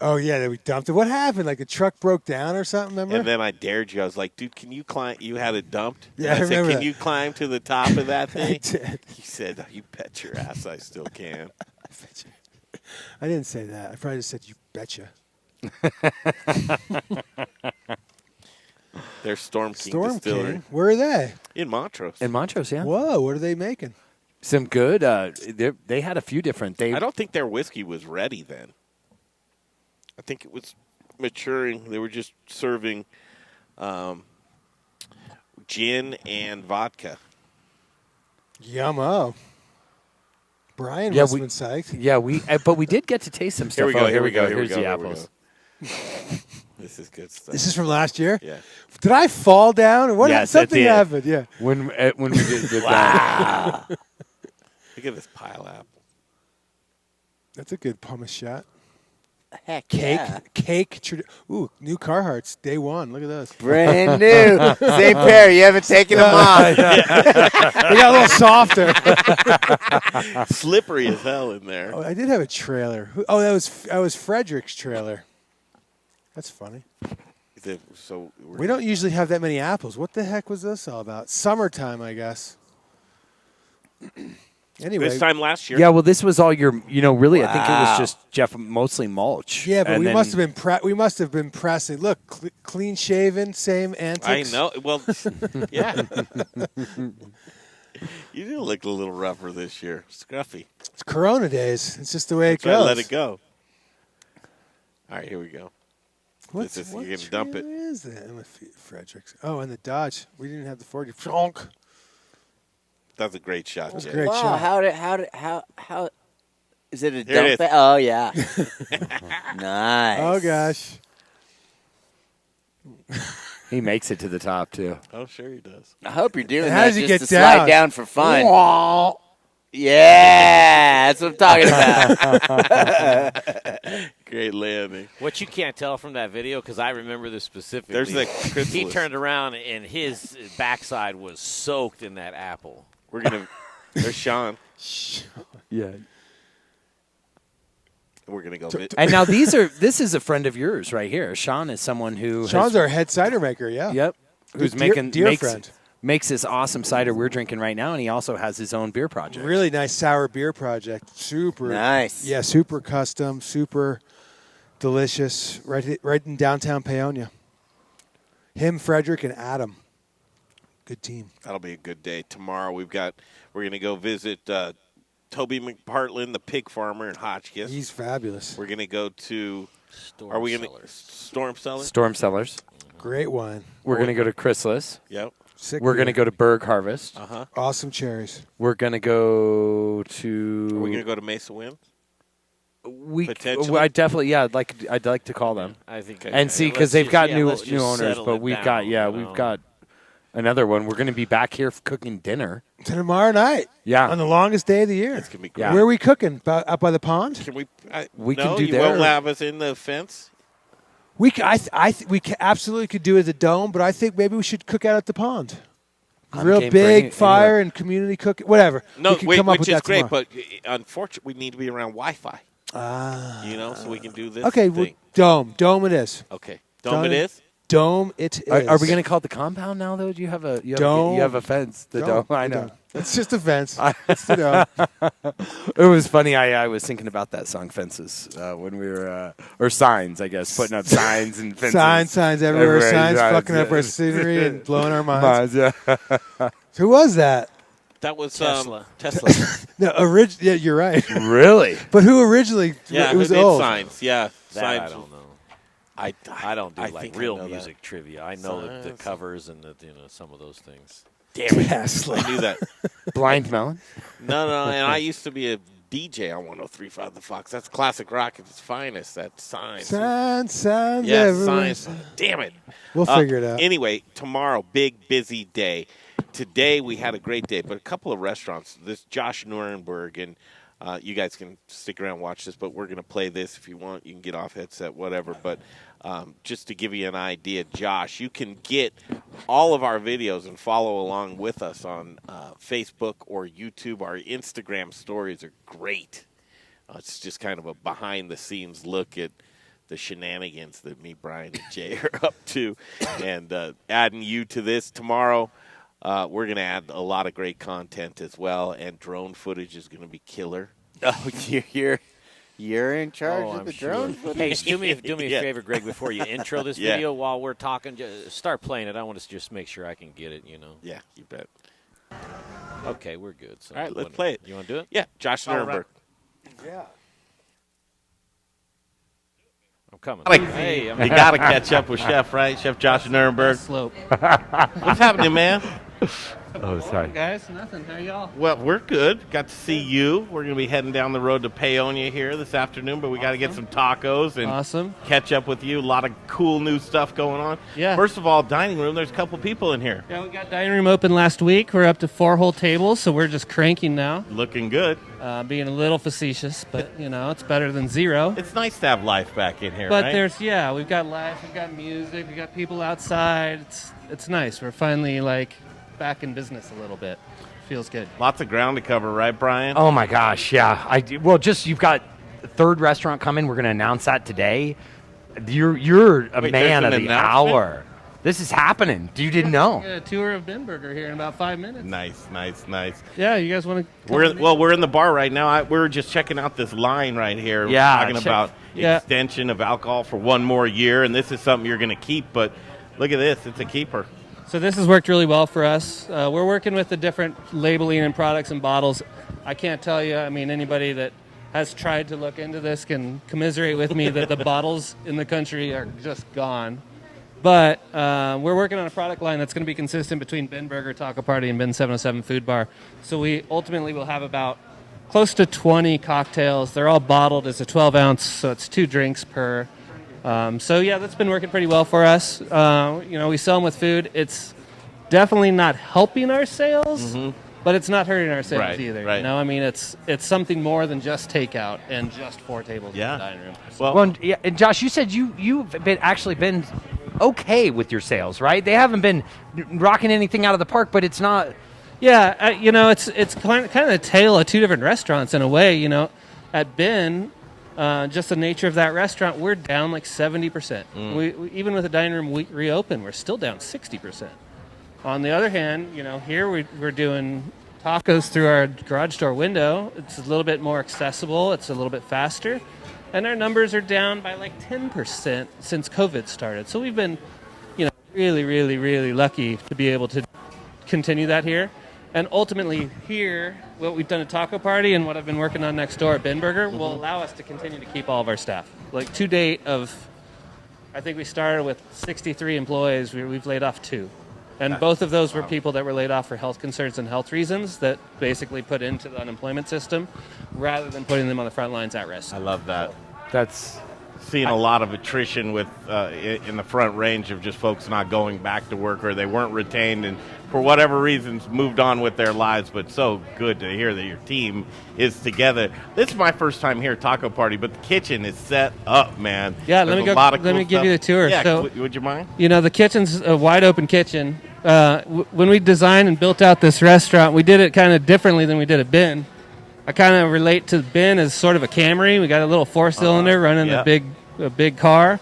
Oh, yeah, that we dumped it. What happened? Like the truck broke down or something, remember? And then I dared you. I was like, dude, can you climb? You had it dumped. Yeah, And I I said, remember can that. you climb to the top of that thing? I did. He said, oh, you bet your ass I still can. I didn't say that. I probably just said, you betcha. They're Storm King Storm Distillery. King. Where are they? In Montrose. In Montrose, yeah. Whoa, what are they making? Some good. They had a few different. I don't think their whiskey was ready then. I think it was maturing. They were just serving gin and vodka. Yummo. Brian must have been psyched. Yeah, but we did get to taste some stuff. Here we go. Here's the apples. This is good stuff. This is from last year? Yeah. Did I fall down? Or what? Yes, Something it did. happened, yeah. When we did Wow. Look at this pile apple. That's a good pumice shot. Heck Cake. yeah. Cake. Ooh, new Carhartts. Day one. Look at those. Brand new. Same pair. You haven't taken them off. They got a little softer. Slippery as hell in there. Oh, I did have a trailer. Oh, that was Frederick's trailer. That's funny. We don't usually have that many apples. What the heck was this all about? Summertime, I guess. Anyway. This time last year. Yeah, well, this was all your, really, I think it was just, Jeff, mostly mulch. Yeah, but we must have been pressing. Look, clean shaven, same antics. I know. Well, yeah. You do look a little rougher this year. Scruffy. It's Corona days. It's just the way it That's why I goes. let it go. All right, here we go. What You're going to dump it. is that? And with Fredericks. Oh, and the Dodge. We didn't have the 40. Fronk. That's a great shot, That's a Jay. great Wow, shot. how is it a Here it dump? is. Oh yeah. Nice. Oh gosh. He makes it to the top, too. Oh, sure he does. I hope you're doing How that does he just get to slide down for fun. Yeah, that's what I'm talking about. Great landing. What you can't tell from that video, because I remember this specifically. There's the he chrysalis. turned around and his backside was soaked in that apple. We're going to – there's Sean. Yeah. We're going to go – And now this is a friend of yours right here. Sean is someone who Sean's our head cider maker, yeah. Yep. Who's dear friend. Makes this awesome cider we're drinking right now, and he also has his own beer project. Really nice sour beer project. Super nice. Yeah, super custom, super delicious. Right in downtown Paonia. Him, Frederick, and Adam. Good team. That'll be a good day. Tomorrow we're going to go visit Toby McPartland, the pig farmer in Hotchkiss. He's fabulous. We're going to go to Storm Cellars? Storm Cellars. Great wine. We're going to go to Chrysalis. Yep. We're going to go to Berg Harvest. Uh-huh. Awesome cherries. We're going to go to. Are we going to go to Mesa Wind? Potentially. I definitely, yeah. I'd like to call them. I think. And see, because they've got new owners, but we've got another one. We're going to be back here cooking dinner tomorrow night. Yeah, on the longest day of the year. It's gonna be great. Yeah. Where are we cooking? Out by the pond? Can we? We no, can do you there. won't have us in the fence. We absolutely could do it at the Dome, but I think maybe we should cook out at the pond. Real big fire and community cooking, whatever. No, we can come up which with is that great, tomorrow. but unfortunately, we need to be around Wi-Fi. So we can do this. Okay, thing. well, Dome it is. Okay, Dome it is. Dome it is. Are we going to call it the compound now? Though you have a Dome. You have a fence. The dome. I know. It's just a fence. It's the Dome. It was funny. I was thinking about that song "Fences" when we were or signs. I guess putting up signs and fences. signs everywhere. Signs fucking up our scenery and blowing our minds. Yeah. Who was that? That was Tesla. Tesla. No, yeah, you're right. Really? But who originally? Yeah, it was who did old. Signs. Yeah, That signs. I don't know. I don't do I like think I real know music trivia. I know the covers and some of those things. Damn it! Tesla. I knew that. Blind Melon. No, and I used to be a DJ on 103.5 The Fox. That's classic rock at its finest. That's Signs. Signs Yeah, everywhere. Signs. Damn it. We'll figure it out. Anyway, tomorrow, big, busy day. Today, we had a great day, but a couple of restaurants. This Josh Nuremberg, and you guys can stick around and watch this, but we're going to play this if you want. You can get off headset, whatever. But just to give you an idea, Josh, you can get all of our videos and follow along with us on Facebook or YouTube. Our Instagram stories are great. It's just kind of a behind-the-scenes look at the shenanigans that me, Brian, and Jay are up to. And adding you to this tomorrow, we're going to add a lot of great content as well, and drone footage is going to be killer. Oh, you're You're in charge of the drone footage. Hey, do me a favor, Greg, before you intro this video while we're talking. Just start playing it. I want to just make sure I can get it, Yeah, you bet. Okay, we're good. So all right, let's play it. You want to do it? Yeah, Josh Nuremberg. Yeah. I'm coming. Hey, you got to catch up with Chef, right? Chef Josh Nuremberg. Slope. What's happening, man? Oh, sorry. Guys, nothing. How are y'all? Well, we're good. Got to see you. We're going to be heading down the road to Paonia here this afternoon, but we got to get some tacos and catch up with you. A lot of cool new stuff going on. Yeah. First of all, dining room, there's a couple people in here. Yeah, we got dining room open last week. We're up to 4 whole tables, so we're just cranking now. Looking good. Being a little facetious, but, it's better than 0. It's nice to have life back in here, but right? we've got life, we've got music, we've got people outside. It's nice. We're finally, back in business a little bit. Feels good. Lots of ground to cover, right, Brian? Oh my gosh, yeah. You've got the 3rd restaurant coming. We're going to announce that today. You're a man of the hour. This is happening. You didn't know. A tour of Ben Burger here in about 5 minutes. Nice. Yeah, you guys want to? We're in the bar right now. We're just checking out this line right here. Yeah, talking about extension of alcohol for 1 more year, and this is something you're going to keep. But look at this; it's a keeper. So this has worked really well for us. We're working with the different labeling and products and bottles. I can't tell you, anybody that has tried to look into this can commiserate with me that the bottles in the country are just gone. But we're working on a product line that's going to be consistent between Ben Burger, Taco Party, and Ben 707 Food Bar. So we ultimately will have about close to 20 cocktails. They're all bottled as a 12-ounce, so it's 2 drinks per. That's been working pretty well for us. We sell them with food. It's definitely not helping our sales, but it's not hurting our sales either. Right. It's something more than just takeout and just 4 tables in the dining room. And Josh, you said you've been okay with your sales, right? They haven't been rocking anything out of the park, but it's not. Yeah, it's kind of a tale of 2 different restaurants in a way. At Ben. Just the nature of that restaurant, we're down 70%. We even with the dining room reopened, we're still down 60%. On the other hand, here we're doing tacos through our garage door window. It's a little bit more accessible. It's a little bit faster. And our numbers are down by 10% since COVID started. So we've been, really, really, really lucky to be able to continue that here. And ultimately here, what we've done at Taco Party and what I've been working on next door at Ben Burger will allow us to continue to keep all of our staff. To date I think we started with 63 employees. We've laid off 2. And both of those were people that were laid off for health concerns and health reasons that basically put into the unemployment system rather than putting them on the front lines at risk. I love that. That's seeing a lot of attrition with in the front range of just folks not going back to work or they weren't retained and for whatever reasons moved on with their lives. But so good to hear that your team is together. This is my first time here at Taco Party, but the kitchen is set up, man. Yeah, let me give you the tour. Yeah, so, would you mind? The kitchen's a wide open kitchen. When we designed and built out this restaurant, we did it kind of differently than we did at Ben. I kind of relate to Ben as sort of a Camry. We got a little 4-cylinder running a big car.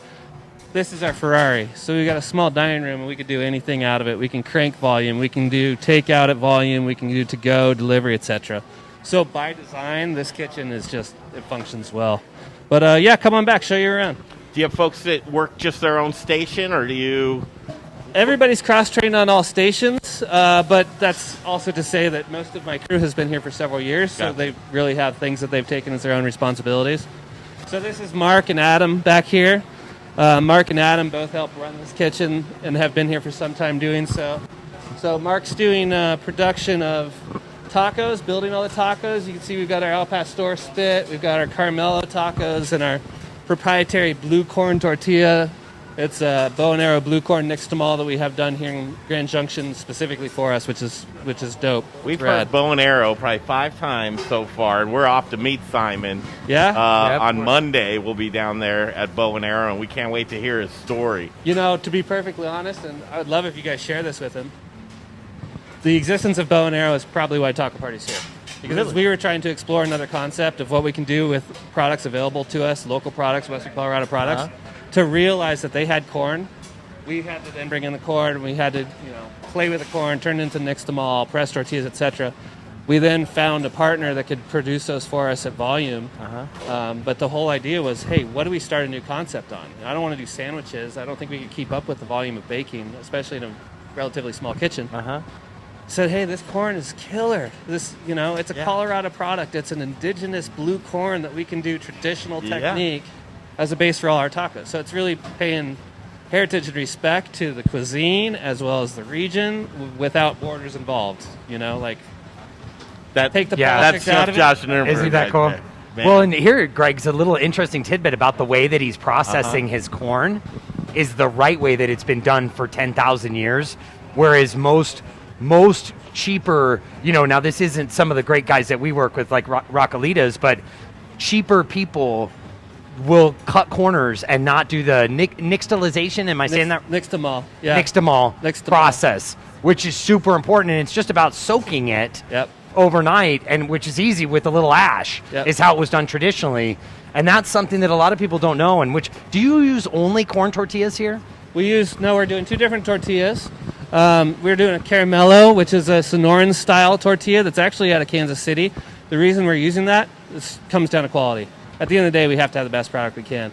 This is our Ferrari. So we got a small dining room, and we could do anything out of it. We can crank volume. We can do takeout at volume. We can do to-go, delivery, etc. So by design, this kitchen it functions well. But come on back, show you around. Do you have folks that work just their own station, or do you? Everybody's cross-trained on all stations, but that's also to say that most of my crew has been here for several years, so they really have things that they've taken as their own responsibilities. So this is Mark and Adam back here. Mark and Adam both help run this kitchen and have been here for some time doing so. So Mark's doing production of tacos, building all the tacos. You can see we've got our El Pastor spit, we've got our Carmelo tacos, and our proprietary blue corn tortilla. It's a bow and arrow blue corn nixtamal that we have done here in Grand Junction specifically for us, which is dope. We've heard bow and arrow probably 5 times so far, and we're off to meet Simon. Yeah? On Monday, we'll be down there at Bow and Arrow, and we can't wait to hear his story. To be perfectly honest, and I would love if you guys share this with him, the existence of Bow and Arrow is probably why Taco Party's here. Because we were trying to explore another concept of what we can do with products available to us, local products, Western Colorado products, to realize that they had corn. We had to then bring in the corn, and we had to play with the corn, turn it into nixtamal, press tortillas, etc. We then found a partner that could produce those for us at volume. But the whole idea was, hey, what do we start a new concept on? I don't want to do sandwiches. I don't think we could keep up with the volume of baking, especially in a relatively small kitchen. Said, hey, this corn is killer. This, it's a Colorado product. It's an indigenous blue corn that we can do traditional technique as a base for all our tacos. So it's really paying heritage and respect to the cuisine as well as the region without borders involved. Take the politics out of it. Josh Nuremberg. Isn't that cool? Man. Well, and here, Greg's a little interesting tidbit about the way that he's processing his corn is the right way that it's been done for 10,000 years, whereas most cheaper, now this isn't some of the great guys that we work with like Rockalitas, but cheaper people will cut corners and not do the nixtamalization. Am I saying that? Nixtamal. Yeah. Nixtamal process, which is super important, and it's just about soaking it overnight, and which is easy with a little ash, is how it was done traditionally. And that's something that a lot of people don't know. And do you use only corn tortillas here? We're doing two different tortillas. We're doing a caramello, which is a Sonoran style tortilla that's actually out of Kansas City. The reason we're using that comes down to quality. At the end of the day, we have to have the best product we can.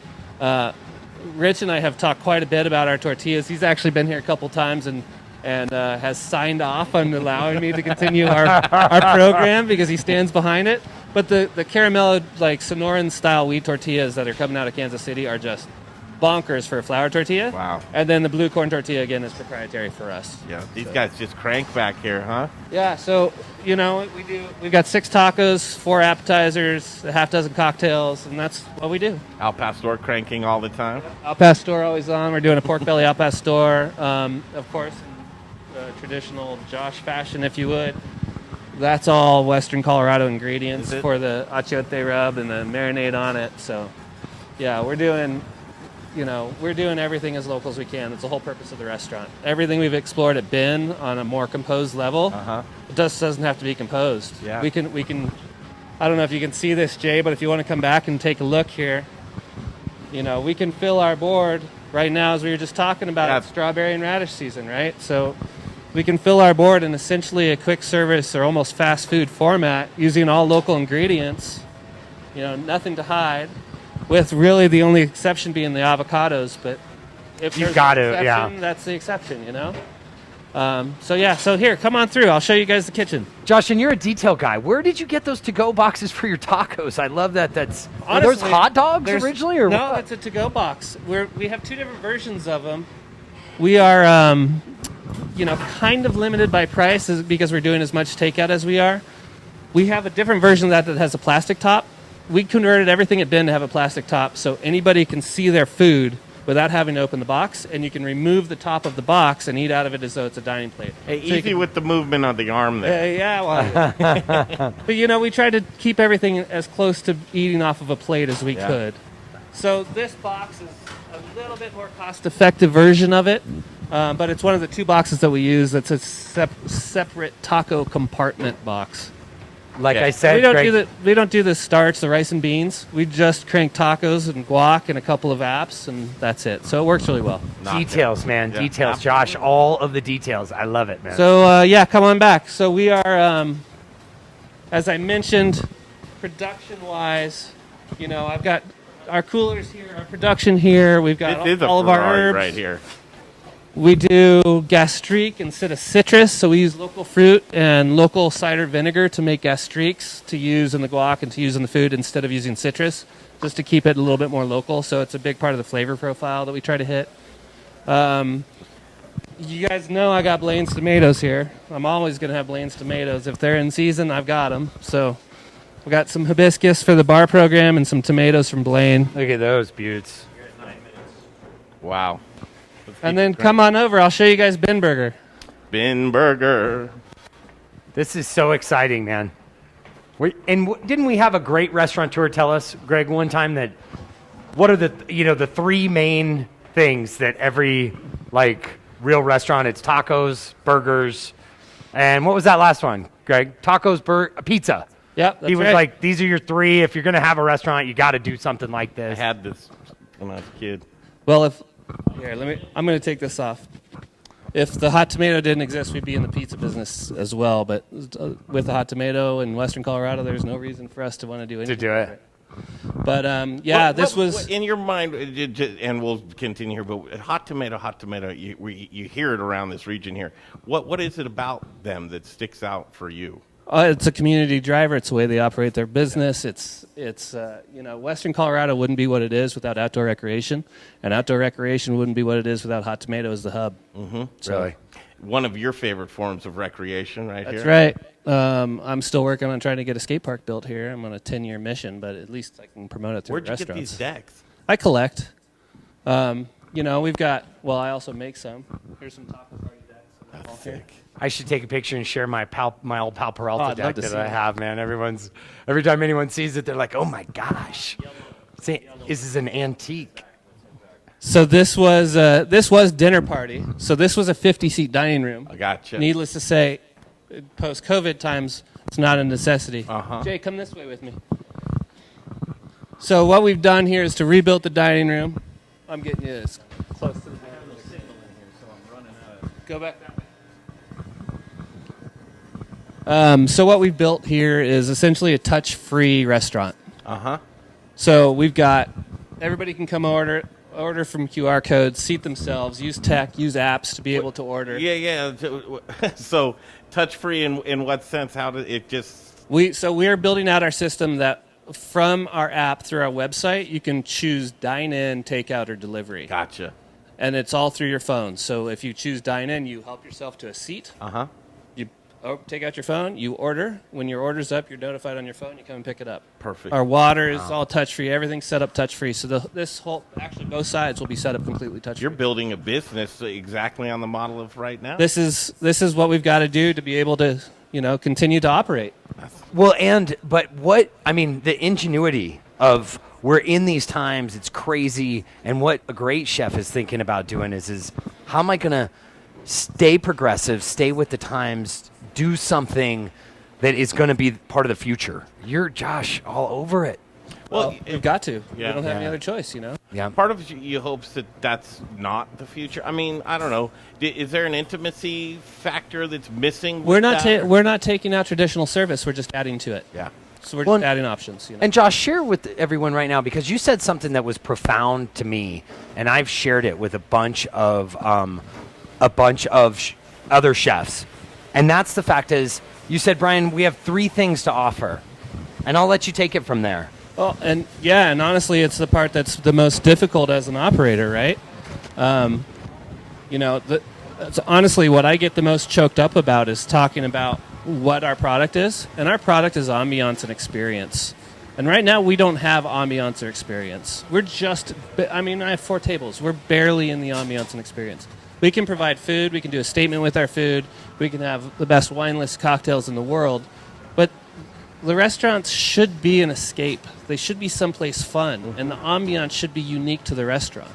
Rich and I have talked quite a bit about our tortillas. He's actually been here a couple times and has signed off on allowing me to continue our program because he stands behind it. But the caramello, like Sonoran style wheat tortillas that are coming out of Kansas City are just bonkers for a flour tortilla. Wow. And then the blue corn tortilla, again, is proprietary for us. Yeah, these guys just crank back here, huh? Yeah, so, we've got 6 tacos, 4 appetizers, a half dozen cocktails, and that's what we do. Al Pastor cranking all the time? Al Pastor always on. We're doing a pork belly Al Pastor, of course, in traditional Josh fashion, if you would. That's all Western Colorado ingredients for the achiote rub and the marinade on it. So, yeah, we're doing everything as local as we can. That's the whole purpose of the restaurant. Everything we've explored at Bin on a more composed level, it just doesn't have to be composed. Yeah. We can. I don't know if you can see this, Jay, but if you want to come back and take a look here, we can fill our board right now, as we were just talking about. It's strawberry and radish season, right? So we can fill our board in essentially a quick service or almost fast food format using all local ingredients. Nothing to hide. With really the only exception being the avocados, but if you've got to, that's the exception, So here, come on through. I'll show you guys the kitchen. Josh, and you're a detail guy. Where did you get those to-go boxes for your tacos? I love that. Honestly, are those hot dogs originally, or no? what? It's a to-go box. We have 2 different versions of them. We are, kind of limited by price because we're doing as much takeout as we are. We have a different version of that has a plastic top. We converted everything at Bin to have a plastic top so anybody can see their food without having to open the box, and you can remove the top of the box and eat out of it as though it's a dining plate. Hey, so easy with the movement of the arm there. But, we tried to keep everything as close to eating off of a plate as we could. So this box is a little bit more cost-effective version of it, but it's one of the 2 boxes that we use that's a separate taco compartment box. Like I said, we don't do the starch, the rice and beans. We just crank tacos and guac and a couple of apps, and that's it. So it works really well. Details, man. Yeah. Details, Josh. All of the details. I love it, man. So, come on back. So we are, as I mentioned, production-wise, I've got our coolers here, our production here. We've got all of our herbs right here. We do gastrique instead of citrus, so we use local fruit and local cider vinegar to make gastriques to use in the guac and to use in the food instead of using citrus, just to keep it a little bit more local. So it's a big part of the flavor profile that we try to hit. You guys know I got Blaine's tomatoes here. I'm always going to have Blaine's tomatoes. If they're in season, I've got them. So we got some hibiscus for the bar program and some tomatoes from Blaine. Look at those beauts. Wow. And then come on over. I'll show you guys Bin Burger. Bin Burger. This is so exciting, man. Didn't we have a great restaurateur tell us, Greg, one time that what are the 3 main things that every real restaurant? It's tacos, burgers, and what was that last one, Greg? Tacos, pizza. Yep, he was right. like, these are your 3. If you're going to have a restaurant, you got to do something like this. I had this when I was a kid. Well, I'm going to take this off. if the Hot Tomato didn't exist, we'd be in the pizza business as well. But with the Hot Tomato in Western Colorado, there's no reason for us to want to do anything. To do it. But this was in your mind, and we'll continue here. But hot tomato, you hear it around this region here. What is it about them that sticks out for you? It's a community driver. It's the way they operate their business. It's Western Colorado wouldn't be what it is without outdoor recreation, and outdoor recreation wouldn't be what it is without Hot Tomato as the hub. Mm-hmm. So, really, one of your favorite forms of recreation, right that's here. That's right. I'm still working on trying to get a skate park built here. I'm on a 10-year mission, but at least I can promote it through Where'd you restaurants. get these decks? I collect. We've got. Well, I also make some. Here's some taco party decks. That's sick. I should take a picture and share my old pal Peralta deck that I it. have, man. Every time anyone sees it, they're like, "Oh my gosh, this is an antique." So this was dinner party. So this was a 50-seat dining room. I gotcha. Needless to say, post-COVID times, it's not a necessity. Uh-huh. Jay, come this way with me. So what we've done here is to rebuild the dining room. I'm getting you as close to the door. Go back that way. So what we've built here is essentially a touch-free restaurant. Uh-huh. So we've got everybody can come order from QR codes, seat themselves, use tech, use apps to be able to order. Yeah. So touch-free in what sense? How did it just... We are building out our system that from our app through our website, you can choose dine-in, takeout, or delivery. Gotcha. And it's all through your phone. So if you choose dine-in, you help yourself to a seat. Uh-huh. You take out your phone, you order. When your order's up, you're notified on your phone, you come and pick it up. Perfect. Our water is all touch-free. Everything's set up touch-free. So actually both sides will be set up completely touch-free. You're building a business exactly on the model of right now. This is what we've got to do to be able to, continue to operate. Well, the ingenuity of we're in these times, it's crazy. And what a great chef is thinking about doing is how am I going to stay progressive, stay with the times, do something that is going to be part of the future. You're, Josh, all over it. Well, you've got to. Yeah. You don't have any other choice, Yeah. Part of you hopes that that's not the future. I mean, I don't know. Is there an intimacy factor that's missing? We're not taking out traditional service. We're just adding to it. Yeah. So we're just adding options. And Josh, share with everyone right now, because you said something that was profound to me, and I've shared it with a bunch of other chefs, and that's the fact is you said, Brian, we have 3 things to offer, and I'll let you take it from there. Well, and honestly, it's the part that's the most difficult as an operator, right? That's honestly what I get the most choked up about is talking about what our product is, and our product is ambiance and experience. And right now, we don't have ambiance or experience. I have 4 tables. We're barely in the ambiance and experience. We can provide food. We can do a statement with our food. We can have the best wine list cocktails in the world. But the restaurants should be an escape. They should be someplace fun, and the ambiance should be unique to the restaurant.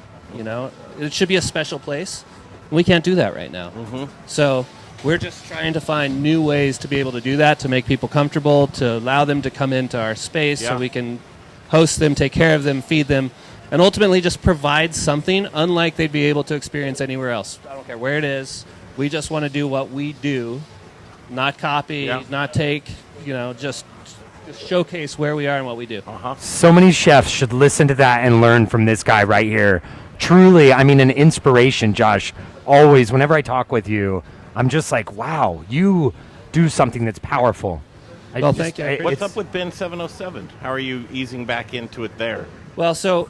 It should be a special place. We can't do that right now. Mm-hmm. So we're just trying to find new ways to be able to do that, to make people comfortable, to allow them to come into our space so we can host them, take care of them, feed them, and ultimately just provide something unlike they'd be able to experience anywhere else. I don't care where it is. We just want to do what we do, not copy, not take, just showcase where we are and what we do. So many chefs should listen to that and learn from this guy right here. Truly, an inspiration, Josh. Always, whenever I talk with you, I'm just like, wow, you do something that's powerful. Thank you. What's up with Ben 707? How are you easing back into it there? Well, so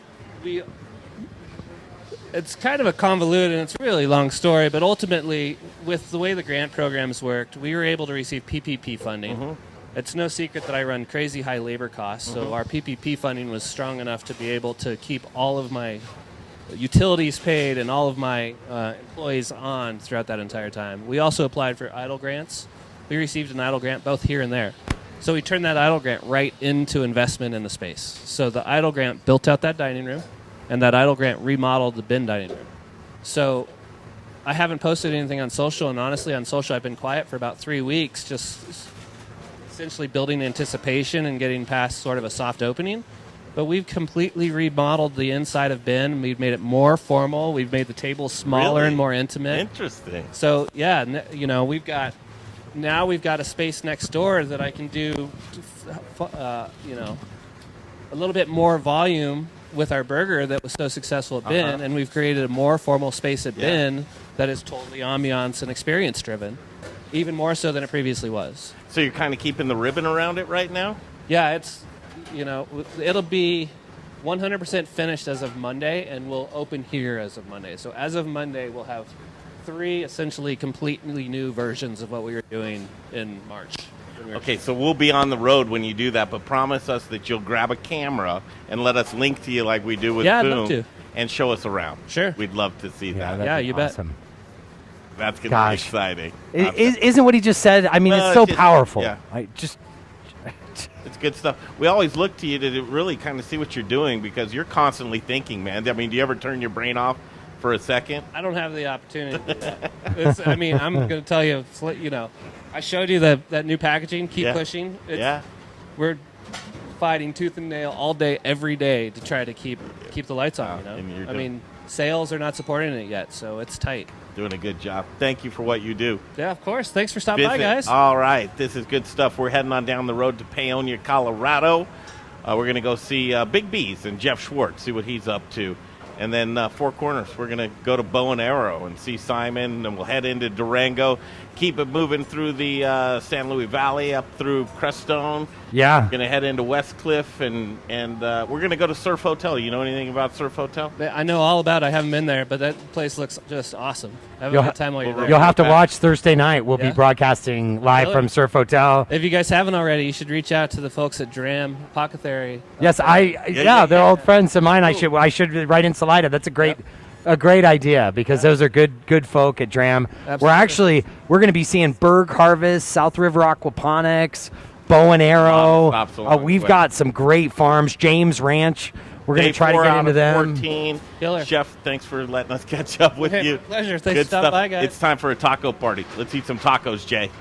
it's kind of a convoluted and it's a really long story, but ultimately, with the way the grant programs worked, we were able to receive PPP funding. Mm-hmm. It's no secret that I run crazy high labor costs, so our PPP funding was strong enough to be able to keep all of my utilities paid and all of my employees on throughout that entire time. We also applied for EIDL grants. We received an EIDL grant both here and there. So we turned that EIDL grant right into investment in the space. So the EIDL grant built out that dining room, and that EIDL grant remodeled the bin dining room. So I haven't posted anything on social, and honestly on social I've been quiet for about 3 weeks, just essentially building anticipation and getting past sort of a soft opening. but we've completely remodeled the inside of Ben. We've made it more formal. We've made the tables smaller and more intimate. Interesting. So yeah, we've got a space next door that I can do, a little bit more volume with our burger that was so successful at Ben, and we've created a more formal space at Ben that is totally ambiance and experience driven, even more so than it previously was. So you're kind of keeping the ribbon around it right now? Yeah, it's, it'll be 100% finished as of Monday, and we'll open here as of Monday. So as of Monday, we'll have 3 essentially completely new versions of what we were doing in March. Okay, so we'll be on the road when you do that, but promise us that you'll grab a camera and let us link to you like we do with I'd Boom love to. and show us around. Sure. We'd love to see that. Yeah, you awesome. bet. That's going to be exciting. Isn't what he just said? I mean, Well, it's so just- powerful. yeah. It's good stuff. We always look to you to really kind of see what you're doing because you're constantly thinking, man. I mean, do you ever turn your brain off for a second? I don't have the opportunity to do that. I'm going to tell you, I showed you that new packaging. Keep pushing. We're fighting tooth and nail all day, every day to try to keep the lights on. Sales are not supporting it yet, so it's tight. Doing a good job. Thank you for what you do. Yeah, of course. Thanks for stopping by, guys. All right. This is good stuff. We're heading on down the road to Paonia, Colorado. We're going to go see Big B's and Jeff Schwartz, see what he's up to. And then Four Corners, we're going to go to Bow and Arrow and see Simon, and we'll head into Durango, keep it moving through the San Luis Valley, up through Crestone. Yeah. We're going to head into West Cliff, and we're going to go to Surf Hotel. You know anything about Surf Hotel? I know all about it. I haven't been there, but that place looks just awesome. Have a good time while you're there. You'll have to watch Thursday night. We'll be broadcasting live from Surf Hotel. If you guys haven't already, you should reach out to the folks at Dram Apothecary. Yes, they're old friends of mine. I should write in Salida. That's a great idea because those are good folk at Dram. Absolutely. We're going to be seeing Berg Harvest, South River Aquaponics, Bow and Arrow. We've got some great farms. James Ranch. We're going to try to get into them. 14. Killer. Jeff, thanks for letting us catch up with you. Pleasure. Thanks Good for stopping stuff. by, guys. It's time for a taco party. Let's eat some tacos, Jay.